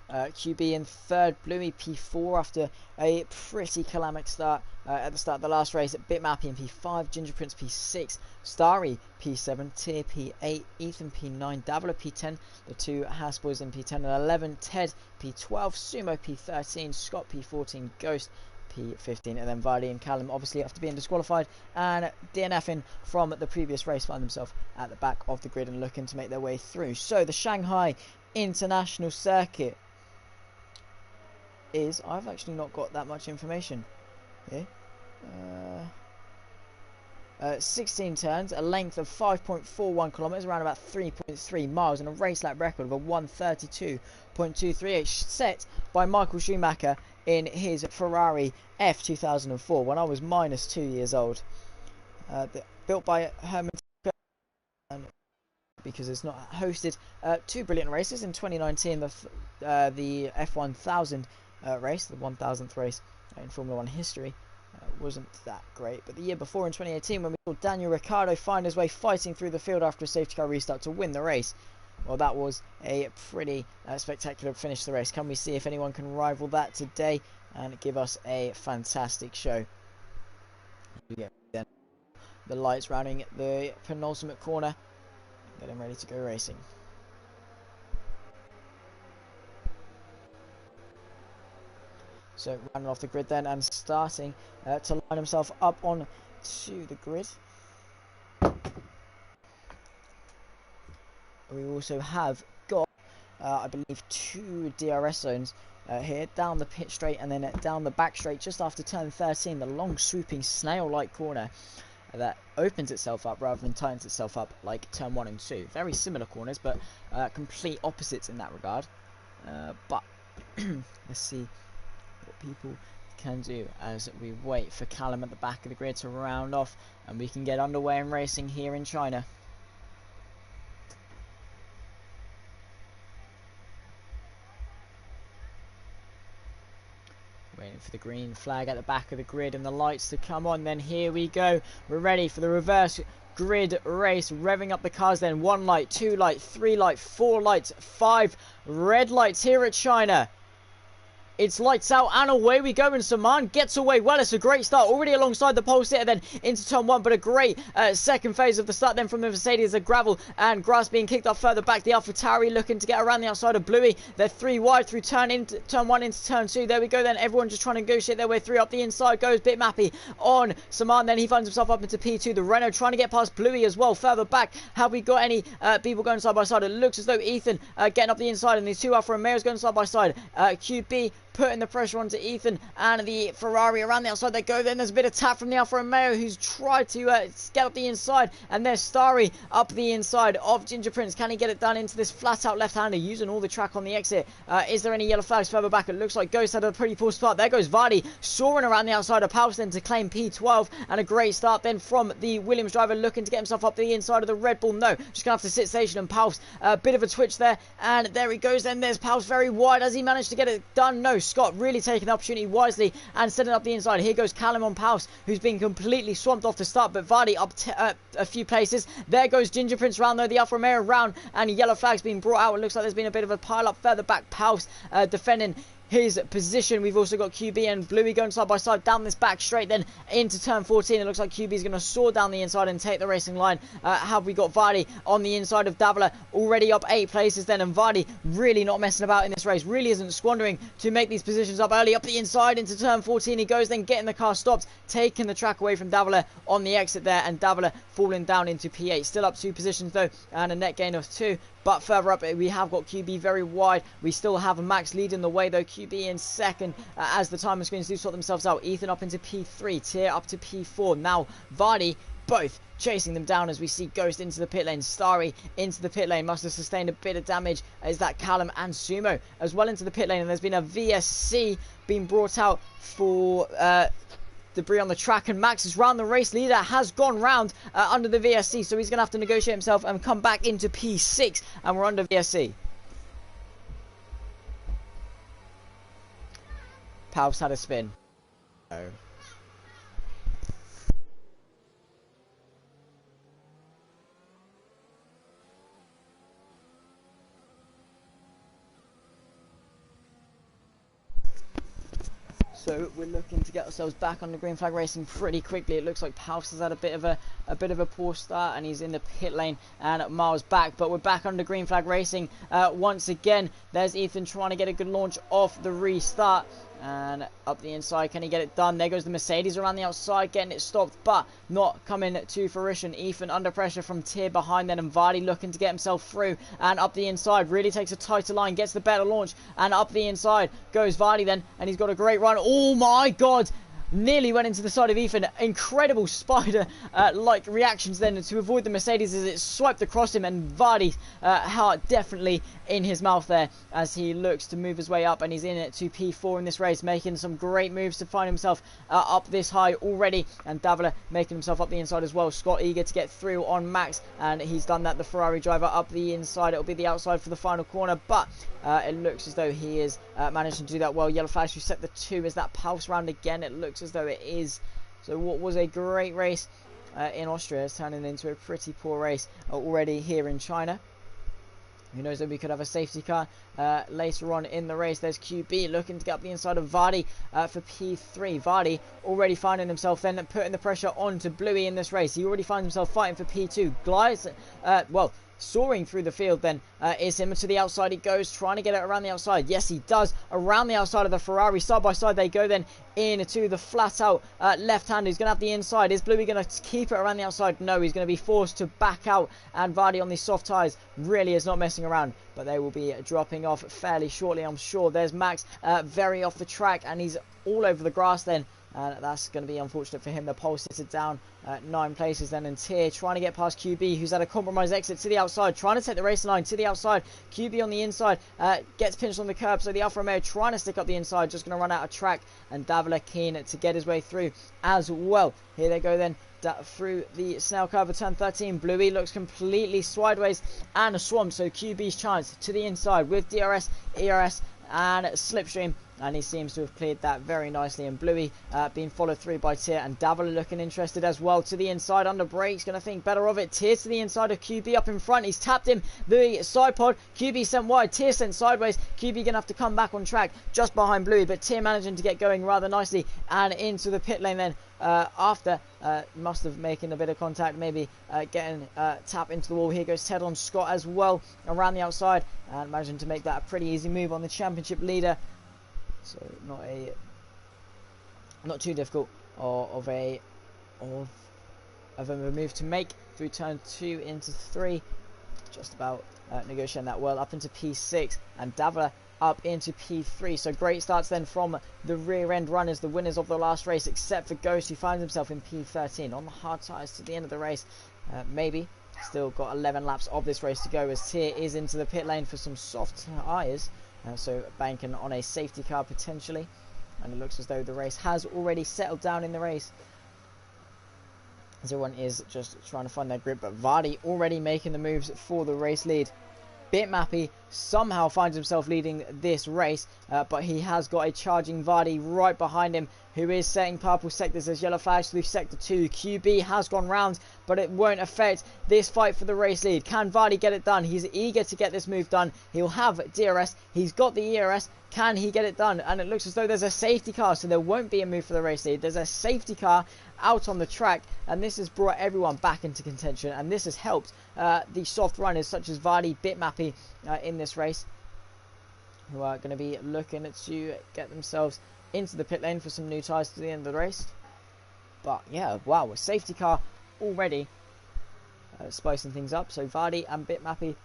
QB in third, Bluey P4 after a pretty calamic start at the start of the last race. At Bitmap in P5, Ginger Prince P6, Starry P7, Tier P8, Ethan P9, Davila P10, the two Haas boys in P10 and 11, Ted P12, Sumo P13, Scott P14, Ghost P15, and then Vardy and Callum, obviously after being disqualified and DNFing from the previous race, find themselves at the back of the grid and looking to make their way through. So the Shanghai International Circuit is, I've actually not got that much information here. 16 turns, a length of 5.41 kilometers, around about 3.3 miles, and a race lap record of a 1:32.238 set by Michael Schumacher in his Ferrari F 2004 when I was -2 years old. Built by Herman, because it's not hosted two brilliant races in 2019, the F1000 race, the 1000th race in Formula 1 history. Wasn't that great, but the year before in 2018, when we saw Daniel Ricciardo find his way fighting through the field after a safety car restart to win the race, well, that was a pretty spectacular finish to the race. Can we see if anyone can rival that today and give us a fantastic show? The lights rounding the penultimate corner, getting ready to go racing. So running off the grid then and starting to line himself up on to the grid. We also have got, I believe, 2 DRS zones here, down the pit straight and then down the back straight just after turn 13, the long swooping snail-like corner that opens itself up rather than tightens itself up like turn 1 and 2. Very similar corners, but complete opposites in that regard. But let's see what people can do as we wait for Callum at the back of the grid to round off and we can get underway in racing here in China. Waiting for the green flag at the back of the grid and the lights to come on. Then here we go. We're ready for the reverse grid race, revving up the cars then. 1 light, 2 light, 3 light, 4 lights, 5 red lights here at China. It's lights out and away we go, and Saman gets away well. It's a great start already alongside the pole sitter then into turn 1, but a great second phase of the start then from the Mercedes. The gravel and grass being kicked off further back. The AlphaTauri looking to get around the outside of Bluey. They're 3 wide through turn 1 into turn 2. There we go then. Everyone just trying to negotiate their way through. Up the inside goes Bitmappy on Saman. Then he finds himself up into P2. The Renault trying to get past Bluey as well. Further back, have we got any people going side by side? It looks as though Ethan getting up the inside, and these 2 Alfa Romeos going side by side. QB putting the pressure onto Ethan and the Ferrari around the outside they go. Then there's a bit of tap from the Alfa Romeo, who's tried to get up the inside, and there's Starry up the inside of Ginger Prince. Can he get it done into this flat out left-hander using all the track on the exit? Is there any yellow flags further back? It looks like Ghost had a pretty poor start. There goes Vardy soaring around the outside of Paus then to claim P12, and a great start then from the Williams driver looking to get himself up the inside of the Red Bull. No, just gonna have to sit station, and Paus a bit of a twitch there, and there he goes. Then there's Paus very wide. Has he managed to get it done? No. Scott really taking the opportunity wisely and setting up the inside. Here goes Callum on Paus, who's been completely swamped off the start, but Vardy up a few places. There goes Ginger Prince round though, the Alfa Romeo round, and yellow flags being brought out. It looks like there's been a bit of a pile up further back. Paus defending his position. We've also got QB and Bluey going side by side down this back straight then into turn 14. It looks like QB is going to soar down the inside and take the racing line. Have we got Vardy on the inside of Davila, already up 8 places then, and Vardy really not messing about in this race, really isn't squandering to make these positions up early. Up the inside into turn 14 he goes, then getting the car stopped, taking the track away from Davila on the exit there, and Davila falling down into P8. Still up 2 positions though, and a net gain of 2. But further up, we have got QB very wide. We still have Max leading the way, though. QB in second as the timer screens do sort themselves out. Ethan up into P3. Tier up to P4. Now, Vardy both chasing them down as we see Ghost into the pit lane. Starry into the pit lane. Must have sustained a bit of damage. Is that Callum and Sumo as well into the pit lane. And there's been a VSC being brought out for debris on the track, and Max is round. The race leader has gone round under the VSC, so he's going to have to negotiate himself and come back into P6, and we're under VSC. Paus had a spin. Oh. So we're looking to get ourselves back on the green flag racing pretty quickly. It looks like Paus has had a bit of a poor start, and he's in the pit lane and miles back. But we're back on the green flag racing once again. There's Ethan trying to get a good launch off the restart. And up the inside, can he get it done? There goes the Mercedes around the outside, getting it stopped, but not coming to fruition. Ethan under pressure from Tyr behind then, and Vardy looking to get himself through. And up the inside, really takes a tighter line, gets the better launch. And up the inside goes Vardy then, and he's got a great run. Oh my God! Nearly went into the side of Ethan. Incredible spider-like reactions then to avoid the Mercedes as it swiped across him, and Vardy's heart definitely in his mouth there as he looks to move his way up, and he's in it to P4 in this race, making some great moves to find himself up this high already, and Davila making himself up the inside as well. Scott eager to get through on Max, and he's done that. The Ferrari driver up the inside. It'll be the outside for the final corner, but it looks as though he is managing to do that well. Yellow flash who set the 2 as that pulse round again. It looks as though it is. So what was a great race in Austria is turning into a pretty poor race already here in China. Who knows if we could have a safety car later on in the race. There's QB looking to get up the inside of Vardy for P3. Vardy already finding himself then putting the pressure onto Bluey in this race. He already finds himself fighting for P2. Glides, soaring through the field then is him. To the outside he goes, trying to get it around the outside. Yes, he does. Around the outside of the Ferrari. Side by side they go then into the flat out left hand. Who's going to have the inside? Is Bluey going to keep it around the outside? No, he's going to be forced to back out. And Vardy on these soft tyres really is not messing around. But they will be dropping off fairly shortly, I'm sure. There's Max very off the track, and he's all over the grass then. And that's going to be unfortunate for him. The pole sits down 9 places then. And Tyr trying to get past QB, who's at a compromised exit to the outside. Trying to take the race line to the outside. QB on the inside. Gets pinched on the curb. So the Alfa Romeo trying to stick up the inside. Just going to run out of track. And Davila keen to get his way through as well. Here they go then. Through the snail curve of turn 13. Bluey looks completely sideways and a swamp. So QB's chance to the inside with DRS, ERS and Slipstream. And he seems to have cleared that very nicely. And Bluey being followed through by Tyr. And Davila looking interested as well. To the inside under brakes. Going to think better of it. Tyr to the inside of QB up in front. He's tapped him. The side pod. QB sent wide. Tyr sent sideways. QB going to have to come back on track just behind Bluey. But Tyr managing to get going rather nicely. And into the pit lane then. After must have making a bit of contact, maybe getting tap into the wall. Here goes Ted on Scott as well around the outside, and managing to make that a pretty easy move on the championship leader. So not too difficult of a move to make through turn 2 into 3. Just about negotiating that well up into P6, and Davila up into P3. So great starts then from the rear end runners, the winners of the last race, except for Ghost, who finds himself in P13 on the hard tyres to the end of the race. Maybe still got 11 laps of this race to go, as Tyr is into the pit lane for some soft tyres, so banking on a safety car potentially. And it looks as though the race has already settled down in the race, as everyone is just trying to find their grip. But Vardy already making the moves for the race lead. Bitmappy somehow finds himself leading this race, but he has got a charging Vardy right behind him, who is setting purple sectors as yellow flash through sector 2. QB has gone round, but it won't affect this fight for the race lead. Can Vardy get it done? He's eager to get this move done. He'll have DRS. He's got the ERS. Can he get it done? And it looks as though there's a safety car, so there won't be a move for the race lead. There's a safety car out on the track, and this has brought everyone back into contention, and this has helped the soft runners such as Vardy, Bitmappy in this race, who are going to be looking to get themselves into the pit lane for some new tyres to the end of the race. But yeah, wow, a safety car already spicing things up. So Vardy and Bitmappy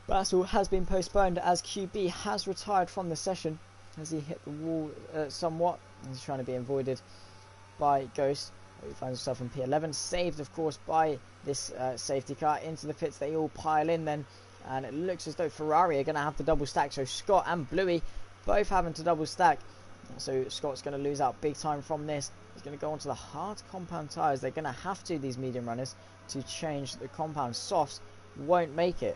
battle has been postponed as QB has retired from the session as he hit the wall somewhat. He's trying to be avoided by Ghost, who finds himself in P11, saved of course by this safety car. Into the pits they all pile in then, and it looks as though Ferrari are going to have to double stack, so Scott and Bluey both having to double stack. So Scott's going to lose out big time from this. He's going to go onto the hard compound tyres. They're going to have to, these medium runners, to change the compound. Softs won't make it.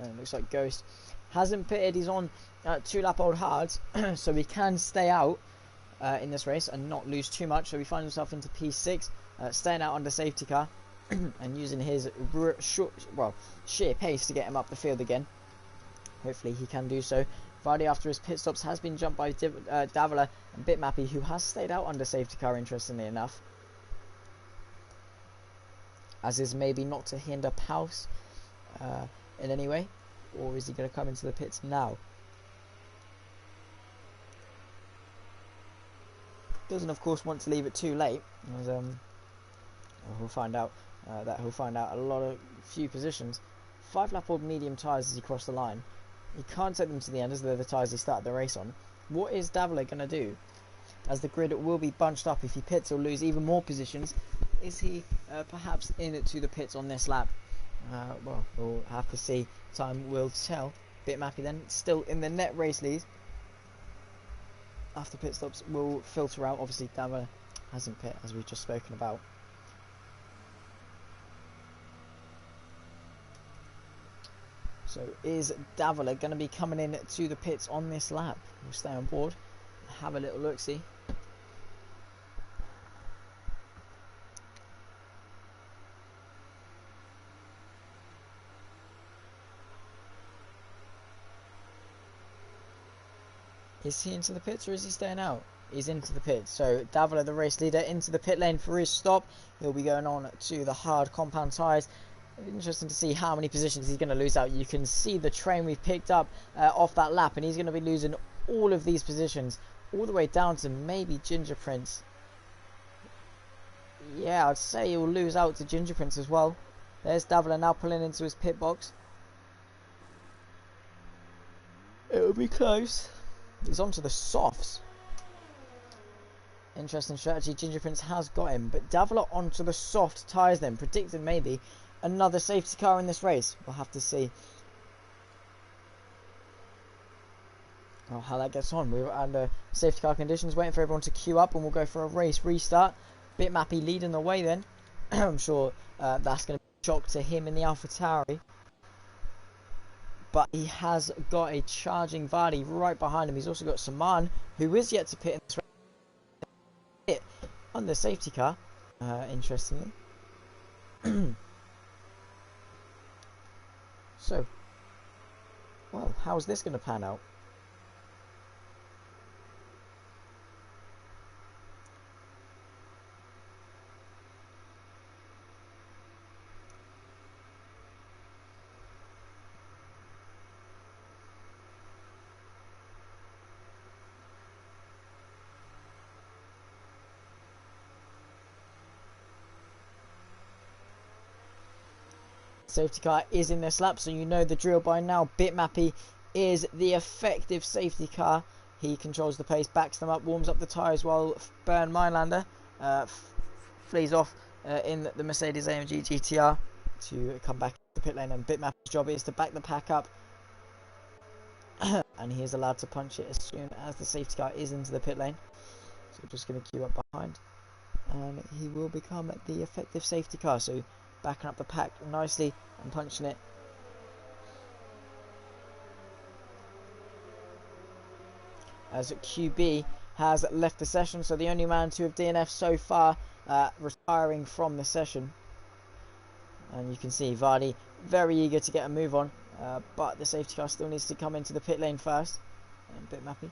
And it looks like Ghost hasn't pitted. He's on 2 lap old hards, so he can stay out in this race and not lose too much. So he finds himself into P6, staying out under safety car and using his sheer pace to get him up the field again. Hopefully he can do so Vardy, after his pit stops, has been jumped by Davila and Bitmappy, who has stayed out under safety car, interestingly enough. As is maybe not to hinder Paus in any way. Or is he going to come into the pits now? Doesn't, of course, want to leave it too late. As, we'll find out that he'll find out a few positions. 5 lap old medium tyres as he crossed the line. He can't take them to the end as they're the tyres he started the race on. What is Davila going to do? As the grid will be bunched up, if he pits he'll lose even more positions. Is he perhaps in to the pits on this lap? Well, we'll have to see. Time will tell. Bitmappy then still in the net race lead. After pit stops will filter out. Obviously Davila hasn't pit, as we've just spoken about. So is Davila going to be coming in to the pits on this lap? We'll stay on board, have a little look-see. Is he into the pits or is he staying out? He's into the pits. So Davila, the race leader, into the pit lane for his stop. He'll be going on to the hard compound tyres. Interesting to see how many positions he's going to lose out. You can see the train we've picked up off that lap, and he's going to be losing all of these positions all the way down to maybe Ginger Prince. Yeah, I'd say he'll lose out to Ginger Prince as well. There's Davila now pulling into his pit box. It'll be close. He's onto the softs. Interesting strategy. Ginger Prince has got him, but Davila onto the soft tyres then, predicting maybe another safety car in this race. We'll have to see how that gets on. We're under safety car conditions, waiting for everyone to queue up, and we'll go for a race restart. Bitmappy leading the way then. I'm sure that's going to be a shock to him in the AlphaTauri. But he has got a charging Vardy right behind him. He's also got Saman, who is yet to pit in this race on the safety car, interestingly. So, well, how's this going to pan out? Safety car is in this lap, so you know the drill by now. Bitmappy is the effective safety car. He controls the pace, backs them up, warms up the tyres while Bernd Mailander flees off in the Mercedes AMG GTR to come back to the pit lane. And Bitmappy's job is to back the pack up, and he is allowed to punch it as soon as the safety car is into the pit lane. So just going to queue up behind, and he will become the effective safety car. So backing up the pack nicely and punching it. As QB has left the session, so the only man to have DNF so far retiring from the session. And you can see Vardy very eager to get a move on, but the safety car still needs to come into the pit lane first. And Bitmappy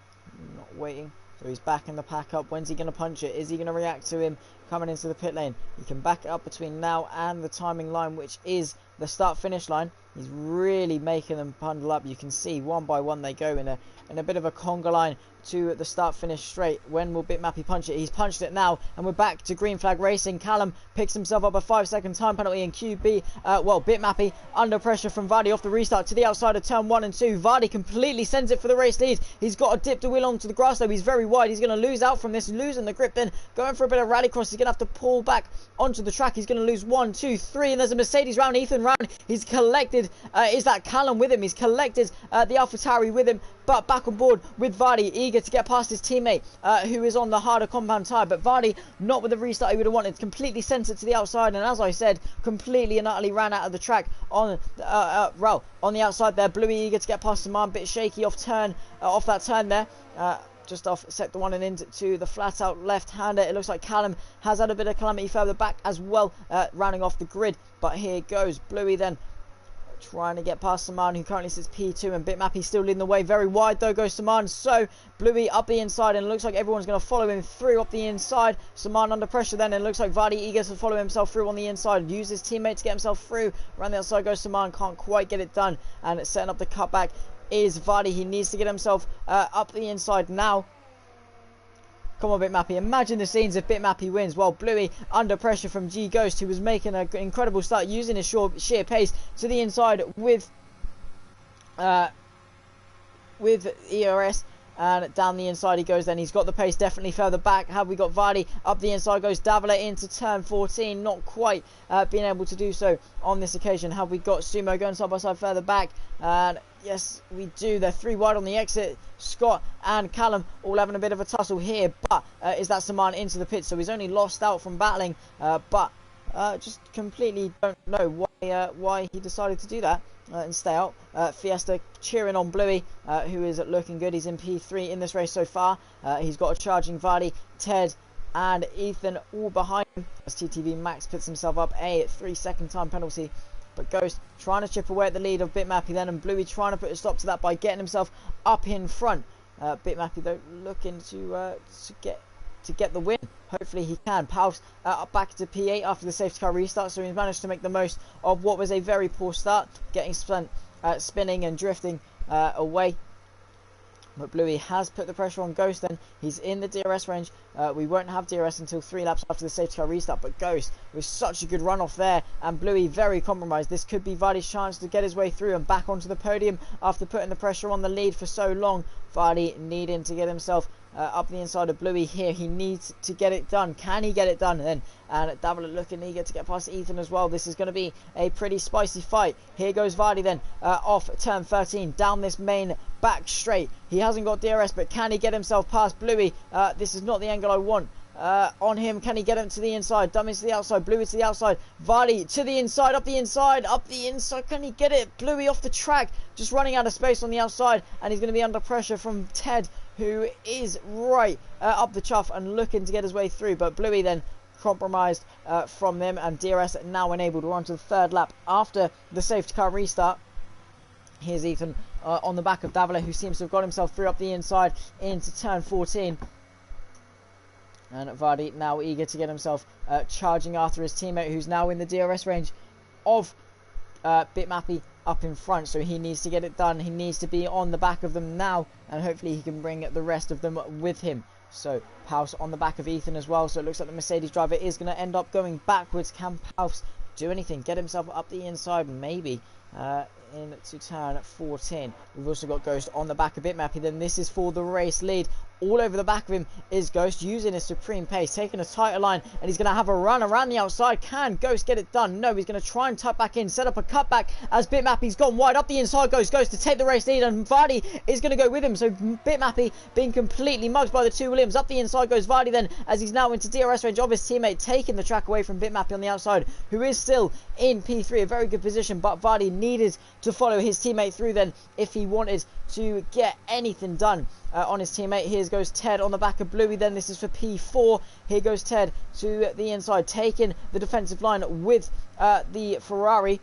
not waiting, so he's backing the pack up. When's he going to punch it? Is he going to react to him coming into the pit lane? He can back it up between now and the timing line, which is the start-finish line. He's really making them bundle up. You can see one by one they go in a bit of a conga line to the start-finish straight. When will Bitmappy punch it? He's punched it now, and we're back to green flag racing. Callum picks himself up a 5-second time penalty, and Bitmappy under pressure from Vardy off the restart to the outside of turn 1 and 2. Vardy completely sends it for the race lead. He's got to dip the wheel onto the grass though. He's very wide. He's going to lose out from this, losing the grip then. Going for a bit of rallycross. He's going to have to pull back onto the track. He's going to lose 1, 2, 3, and there's a Mercedes round. Ethan round. He's collected. Is that Callum with him? He's collected the AlphaTauri with him, but back on board with Vardy, eager to get past his teammate who is on the harder compound tyre. But Vardy, not with the restart he would have wanted, completely sent it to the outside, and as I said, completely and utterly ran out of the track on on the outside there. Bluey eager to get past Saman, bit shaky off that turn there. Just off sector 1 and into the flat out left-hander. It looks like Callum has had a bit of calamity further back as well, rounding off the grid. But here goes Bluey then, trying to get past Saman, who currently sits P2, and Bitmappy still leading the way. Very wide though goes Saman, so Bluey up the inside, and it looks like everyone's going to follow him through up the inside. Saman under pressure then, and it looks like Vardy eager to follow himself through on the inside. Use his teammate to get himself through. Around the outside goes Saman, can't quite get it done, and it's setting up the cutback is Vardy. He needs to get himself up the inside now. Come on, Bitmappy. Imagine the scenes if Bitmappy wins. Well, Bluey under pressure from G Ghost, who was making an incredible start, using his sheer pace to the inside with ERS. And down the inside he goes then. He's got the pace definitely further back. Have we got Vardy? Up the inside goes Davila into turn 14. Not quite being able to do so on this occasion. Have we got Sumo going side by side further back? And yes, we do. They're 3 wide on the exit. Scott and Callum all having a bit of a tussle here. But is that Saman into the pit? So he's only lost out from battling. But just completely don't know why he decided to do that. And stay out. Fiesta cheering on Bluey, who is looking good. He's in P3 in this race so far. He's got a charging Vardy, Ted and Ethan all behind him as TTV Max puts himself up a 3-second time penalty. But Ghost trying to chip away at the lead of Bitmappy then, and Bluey trying to put a stop to that by getting himself up in front. Bitmappy though looking to get the win. Hopefully he can. Paus back to P8 after the safety car restart, so he's managed to make the most of what was a very poor start, getting spinning and drifting away. But Bluey has put the pressure on Ghost then. He's in the DRS range. We won't have DRS until 3 laps after the safety car restart, but Ghost with such a good run off there, and Bluey very compromised. This could be Vardy's chance to get his way through and back onto the podium after putting the pressure on the lead for so long. Vardy needing to get himself up the inside of Bluey here. He needs to get it done. Can he get it done then? And Davila looking eager to get past Ethan as well. This is going to be a pretty spicy fight. Here goes Vardy then off turn 13 down this main back straight. He hasn't got DRS, but can he get himself past Bluey? This is not the angle I want. On him, can he get him to the inside? Dummies to the outside, Bluey to the outside, Vardy to the inside, up the inside, can he get it? Bluey off the track, just running out of space on the outside, and he's going to be under pressure from Ted, who is right up the chuff and looking to get his way through. But Bluey then compromised from them, and DRS now enabled. We're on to the 3rd lap after the safety car restart. Here's Ethan on the back of Davila, who seems to have got himself through up the inside into turn 14. And Vardy now eager to get himself charging after his teammate, who's now in the DRS range of Bitmappy up in front. So he needs to get it done. He needs to be on the back of them now, and hopefully he can bring the rest of them with him. So Paus on the back of Ethan as well. So it looks like the Mercedes driver is going to end up going backwards. Can Paus do anything? Get himself up the inside, maybe. Into turn 14. We've also got Ghost on the back of Bitmappy. Then this is for the race lead. All over the back of him is Ghost, using his supreme pace, taking a tighter line, and he's going to have a run around the outside. Can Ghost get it done? No, he's going to try and tuck back in, set up a cutback as Bitmappy's gone wide. Up the inside goes Ghost to take the race lead, and Vardy is going to go with him. So Bitmappy being completely mugged by the 2 Williams. Up the inside goes Vardy then, as he's now into DRS range of his teammate, taking the track away from Bitmappy on the outside, who is still in P3, a very good position. But Vardy needed to follow his teammate through then if he wanted to get anything done on his teammate. Here goes Ted on the back of Bluey then. This is for P4. Here goes Ted to the inside, taking the defensive line with the Ferrari.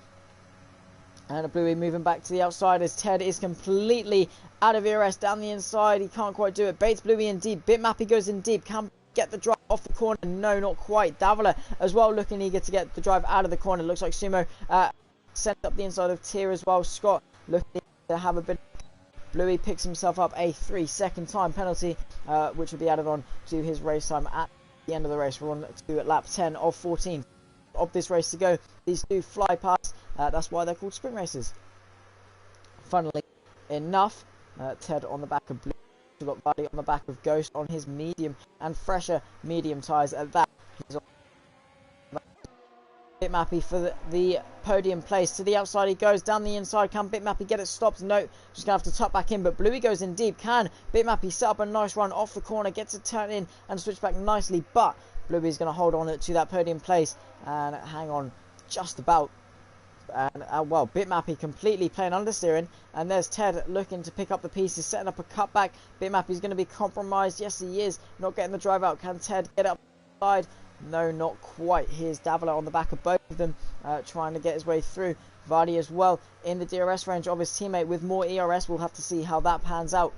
And Bluey moving back to the outside as Ted is completely out of ERS down the inside. He can't quite do it. Bates Bluey in deep. Bitmappy goes in deep. Can get the drive off the corner? No, not quite. Davila as well looking eager to get the drive out of the corner. Looks like Sumo sent up the inside of Tier as well. Scott looking to have a bit. Bluey picks himself up a 3-second time penalty, which will be added on to his race time at the end of the race. We're on to lap 10 of 14 of this race to go. These 2 fly past. That's why they're called sprint races. Funnily enough, Ted on the back of Bluey. We've got Vardy on the back of Ghost on his medium and fresher medium tyres at that. He's on Bitmappy for the podium place. To the outside he goes, down the inside. Can Bitmappy get it stopped? No, just going to have to tuck back in, but Bluey goes in deep. Can Bitmappy set up a nice run off the corner, gets it turned in and switch back nicely, but Bluey's going to hold on to that podium place and hang on just about. And well, Bitmappy completely playing understeering, and there's Ted looking to pick up the pieces, setting up a cutback. Bitmappy's going to be compromised. Yes, he is not getting the drive out. Can Ted get up side No, not quite. Here's Davila on the back of both of them, trying to get his way through. Vardy as well in the DRS range of his teammate with more ERS. We'll have to see how that pans out.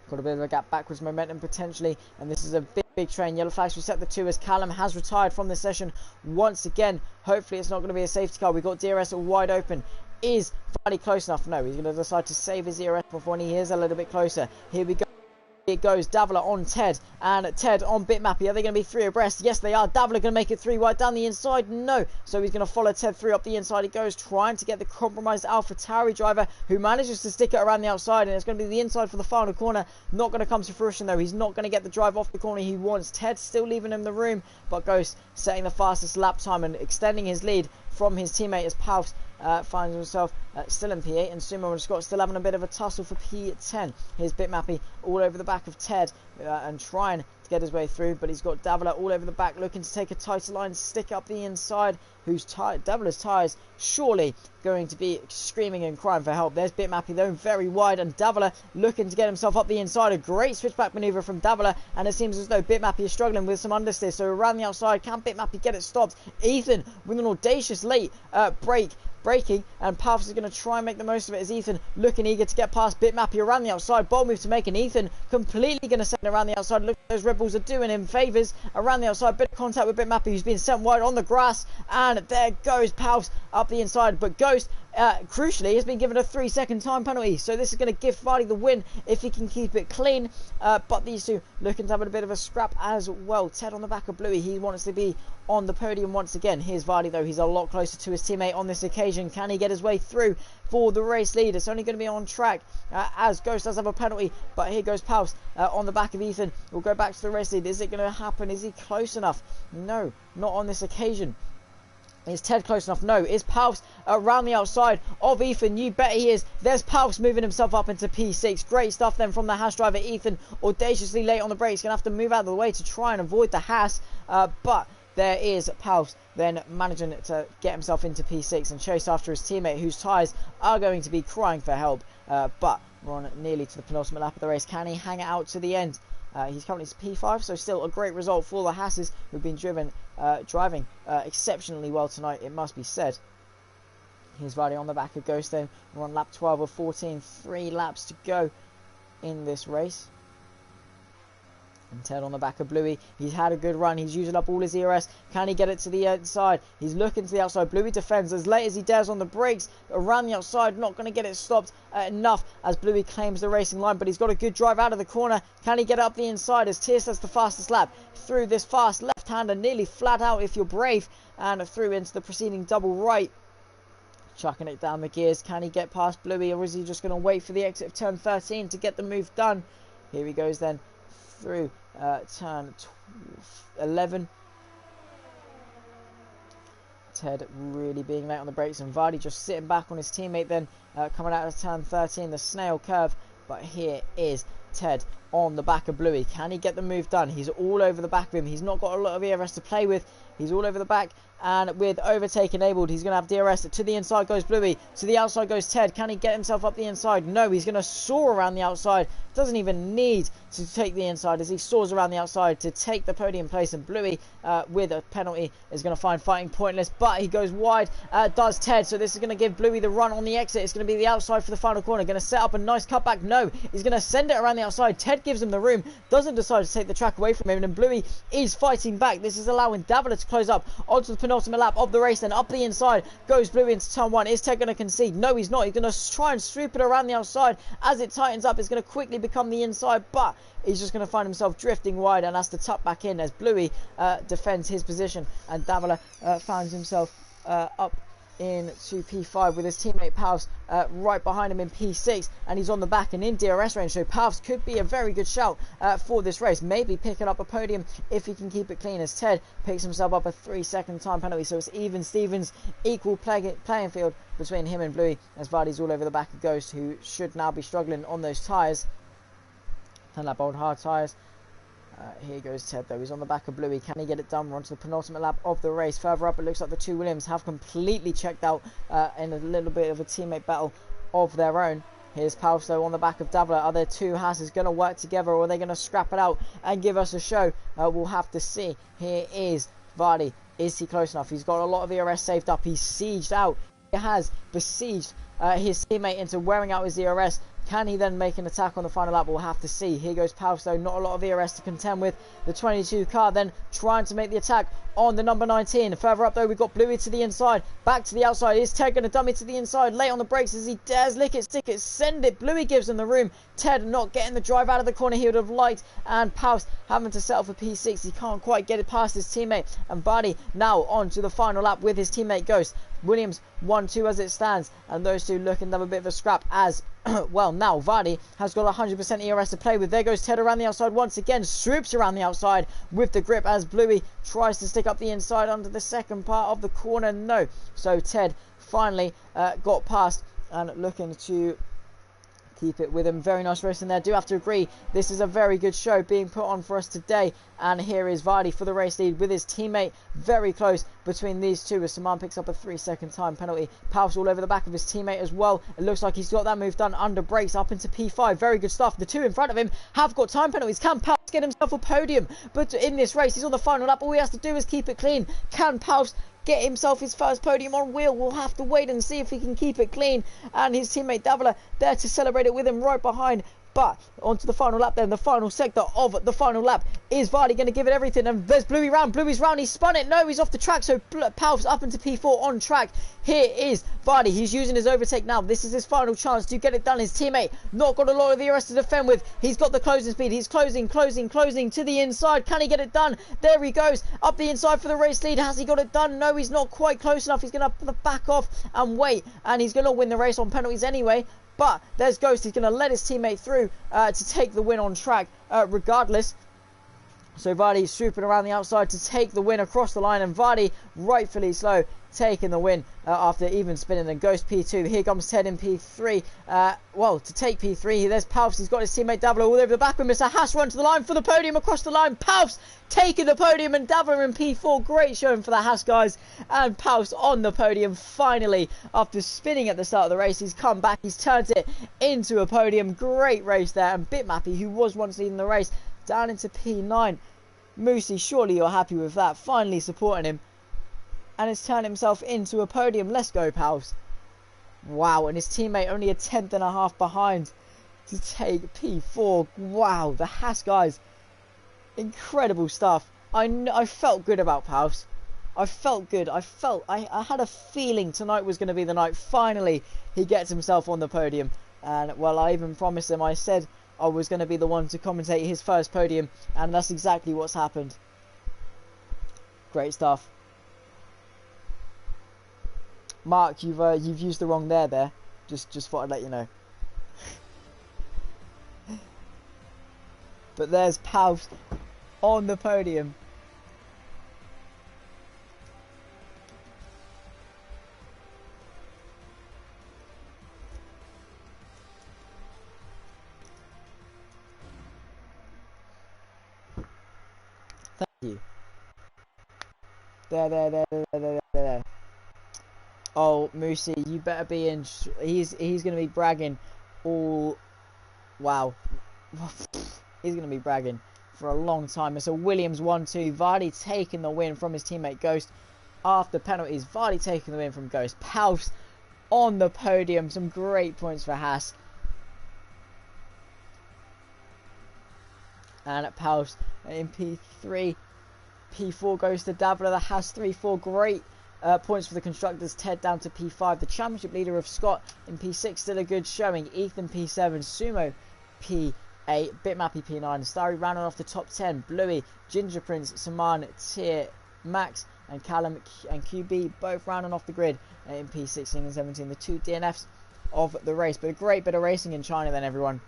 Got a bit of a gap backwards momentum potentially, and this is a big train. Yellow flags reset the 2 as Callum has retired from the session once again. Hopefully it's not going to be a safety car. We've got DRS wide open. Is Vardy close enough? No, he's going to decide to save his ERS before he is a little bit closer. Here we go. It goes Davila on Ted, and Ted on Bitmappy. Are they going to be 3 abreast? Yes, they are. Davila going to make it 3 wide down the inside? No. So he's going to follow Ted 3 up the inside. He goes, trying to get the compromised AlphaTauri driver, who manages to stick it around the outside, and it's going to be the inside for the final corner. Not going to come to fruition, though. He's not going to get the drive off the corner he wants. Ted still leaving him the room, but Ghost setting the fastest lap time and extending his lead from his teammate as Paus finds himself still in P8, and Sumo and Scott still having a bit of a tussle for P10. Here's Bitmappy all over the back of Ted and trying to get his way through, but he's got Davila all over the back looking to take a tighter line, stick up the inside. Davila's tyres surely going to be screaming and crying for help. There's Bitmappy though, very wide, and Davila looking to get himself up the inside. A great switchback manoeuvre from Davila, and it seems as though Bitmappy is struggling with some understeer. So around the outside, can Bitmappy get it stopped? Ethan with an audacious late braking, and Paus is going to try and make the most of it as Ethan looking eager to get past Bitmappy around the outside. Bold move to make, and Ethan completely going to send it around the outside. Look, those Red Bulls are doing him favours around the outside. Bit of contact with Bitmappy, who's been sent wide on the grass, and there goes Paus up the inside. But Ghost, crucially, has been given a 3-second time penalty, so this is going to give Vardy the win if he can keep it clean. But these two looking to have a bit of a scrap as well. Ted on the back of Bluey, he wants to be on the podium once again. Here's Vardy though, he's a lot closer to his teammate on this occasion. Can he get his way through for the race lead? It's only going to be on track as Ghost does have a penalty, but here goes Paus on the back of Ethan. We'll go back to the race lead. Is it going to happen? Is he close enough? No, not on this occasion. Is Ted close enough? No. Is Paus around the outside of Ethan? You bet he is. There's Paus moving himself up into P6. Great stuff then from the Haas driver. Ethan audaciously late on the brakes. Going to have to move out of the way to try and avoid the Haas. But there is Paus then managing to get himself into P6 and chase after his teammate, whose tyres are going to be crying for help. But we're on nearly to the penultimate lap of the race. Can he hang it out to the end? He's currently P5, so still a great result for the Hasses, who've been driving exceptionally well tonight, it must be said. Here's Vardy on the back of Ghost then. We're on lap 12 of 14, 3 laps to go in this race. And Ted on the back of Bluey. He's had a good run. He's using up all his ERS. Can he get it to the inside? He's looking to the outside. Bluey defends as late as he dares on the brakes. Around the outside. Not going to get it stopped enough as Bluey claims the racing line. But he's got a good drive out of the corner. Can he get up the inside as Tier sets the fastest lap through this fast left-hander? Nearly flat out if you're brave. And through into the preceding double right. Chucking it down the gears. Can he get past Bluey, or is he just going to wait for the exit of turn 13 to get the move done? Here he goes then through turn 11. Ted really being late on the brakes, and Vardy just sitting back on his teammate then coming out of turn 13, the snail curve. But here is Ted on the back of Bluey. Can he get the move done? He's all over the back of him. He's not got a lot of ERS to play with. He's all over the back, and with overtake enabled, he's going to have DRS. To the inside goes Bluey. To the outside goes Ted. Can he get himself up the inside? No, he's going to soar around the outside. Doesn't even need to take the inside as he soars around the outside to take the podium place. And Bluey, with a penalty, is going to find fighting pointless. But he goes wide, does Ted. So this is going to give Bluey the run on the exit. It's going to be the outside for the final corner. Going to set up a nice cutback. No, he's going to send it around the outside. Ted gives him the room. Doesn't decide to take the track away from him. And Bluey is fighting back. This is allowing Davila to close up onto the penultimate lap of the race. Then up the inside goes Bluey into turn 1. Is Ted going to concede? No, he's not. He's going to try and swoop it around the outside. As it tightens up, it's going to quickly become the inside, but he's just going to find himself drifting wide and has to tuck back in as Bluey defends his position, and Davila finds himself up into P5 with his teammate Paus right behind him in P6, and he's on the back and in DRS range, so Paus could be a very good shout for this race, maybe picking up a podium if he can keep it clean, as Ted picks himself up a 3-second time penalty. So it's even Stevens, equal playing field between him and Bluey, as Vardy's all over the back of Ghost, who should now be struggling on those tyres. 10 lap old hard tyres. Here goes Ted though, he's on the back of Bluey. Can he get it done? We're on to the penultimate lap of the race. Further up, it looks like the two Williams have completely checked out in a little bit of a teammate battle of their own. Here's Palstow on the back of Davila. Are there two Hasses going to work together, or are they going to scrap it out and give us a show? We'll have to see. Here is Vardy. Is he close enough? He's got a lot of ERS saved up. He's sieged out. He has besieged his teammate into wearing out his ERS. Can he then make an attack on the final lap? We'll have to see. Here goes Palstow. Not a lot of ERS to contend with. The 22 car then trying to make the attack on the number 19. Further up though, we've got Bluey to the inside. Back to the outside. Is Ted going to dummy to the inside? Late on the brakes as he dares. Lick it, stick it, send it. Bluey gives him the room. Ted not getting the drive out of the corner he would have liked. And Paus having to settle for P6. He can't quite get it past his teammate. And Bardi now on to the final lap with his teammate Ghost. Williams 1-2 as it stands, and those two looking to have a bit of a scrap as well. Now Vardy has got 100% ERS to play with. There goes Ted around the outside once again, swoops around the outside with the grip as Bluey tries to stick up the inside under the second part of the corner. No, so Ted finally got past and looking to keep it with him. Very nice race in there. Do have to agree, this is a very good show being put on for us today. And here is Vardy for the race lead with his teammate very close between these two as Saman picks up a 3-second time penalty. Paus all over the back of his teammate as well. It looks like he's got that move done under brakes up into P5. Very good stuff. The two in front of him have got time penalties. Can Paus get himself a podium? But in this race, he's on the final lap. All he has to do is keep it clean. Can Paus get himself his first podium on wheel? We'll have to wait and see if he can keep it clean. And his teammate Davila there to celebrate it with him right behind. But onto the final lap then, the final sector of the final lap. Is Vardy going to give it everything? And there's Bluey round. Bluey's round. He spun it. No, he's off the track. So Paus up into P4 on track. Here is Vardy. He's using his overtake now. This is his final chance to get it done. His teammate not got a lot of the ERS to defend with. He's got the closing speed. He's closing to the inside. Can he get it done? There he goes. Up the inside for the race lead. Has he got it done? No, he's not quite close enough. He's going to back off and wait. And he's going to win the race on penalties anyway. But there's Ghost. He's going to let his teammate through to take the win on track regardless. So Vardy swooping around the outside to take the win across the line. And Vardy rightfully slow taking the win after even spinning. And Ghost P2. Here comes Ted in P3. Well, to take P3, there's Paus. He's got his teammate Davila all over the back with Mr. Haas run to the line for the podium across the line. Paus taking the podium and Davila in P4. Great showing for the Haas guys. And Paus on the podium finally. After spinning at the start of the race, he's come back. He's turned it into a podium. Great race there. And Bitmappy, who was once leading the race, down into P9. Moosey, surely you're happy with that. Finally supporting him. And has turned himself into a podium. Let's go, Paus. Wow, and his teammate only a 10th and a half behind to take P4. Wow, the Haas guys. Incredible stuff. I felt good about Paus. I felt good. I had a feeling tonight was going to be the night. Finally, he gets himself on the podium. And, well, I even promised him, I said I was going to be the one to commentate his first podium. And that's exactly what's happened. Great stuff. Mark, you've used the wrong there. Just thought I'd let you know. But there's Paus on the podium. Thank you. There. Oh, Moosey, you better be in. He's going to be bragging all. Wow. He's going to be bragging for a long time. It's a Williams 1-2. Vardy taking the win from his teammate Ghost after penalties. Vardy taking the win from Ghost. Paus on the podium. Some great points for Haas. And at Paus in P3. P4 goes to Davila. The Haas 3-4. Great points for the constructors. Ted down to P5. The championship leader of Scott in P6. Still a good showing. Ethan P7. Sumo P8. Bitmappy P9. Starry rounding off the top 10. Bluey, Ginger Prince, Saman, Tier, Max, and Callum and QB both rounding off the grid in P16 and 17. The two DNFs of the race. But a great bit of racing in China then, everyone.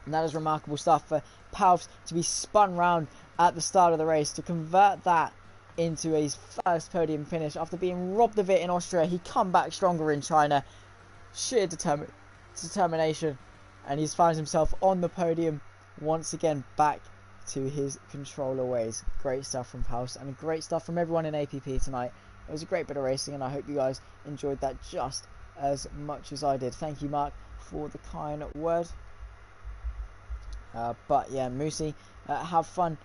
And that is remarkable stuff for Paus to be spun round at the start of the race, to convert that into his first podium finish after being robbed of it in Austria. He come back stronger in China. Sheer determination. And he finds himself on the podium once again, back to his controller ways. Great stuff from Paus and great stuff from everyone in APP tonight. It was a great bit of racing and I hope you guys enjoyed that just as much as I did. Thank you, Mark, for the kind word. But yeah, Moosey, have fun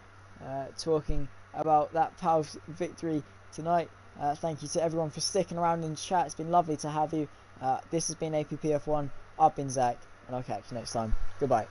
talking about that PAL's victory tonight. Thank you to everyone for sticking around in chat. It's been lovely to have you. This has been APPF1. I've been Zach, and I'll catch you next time. Goodbye.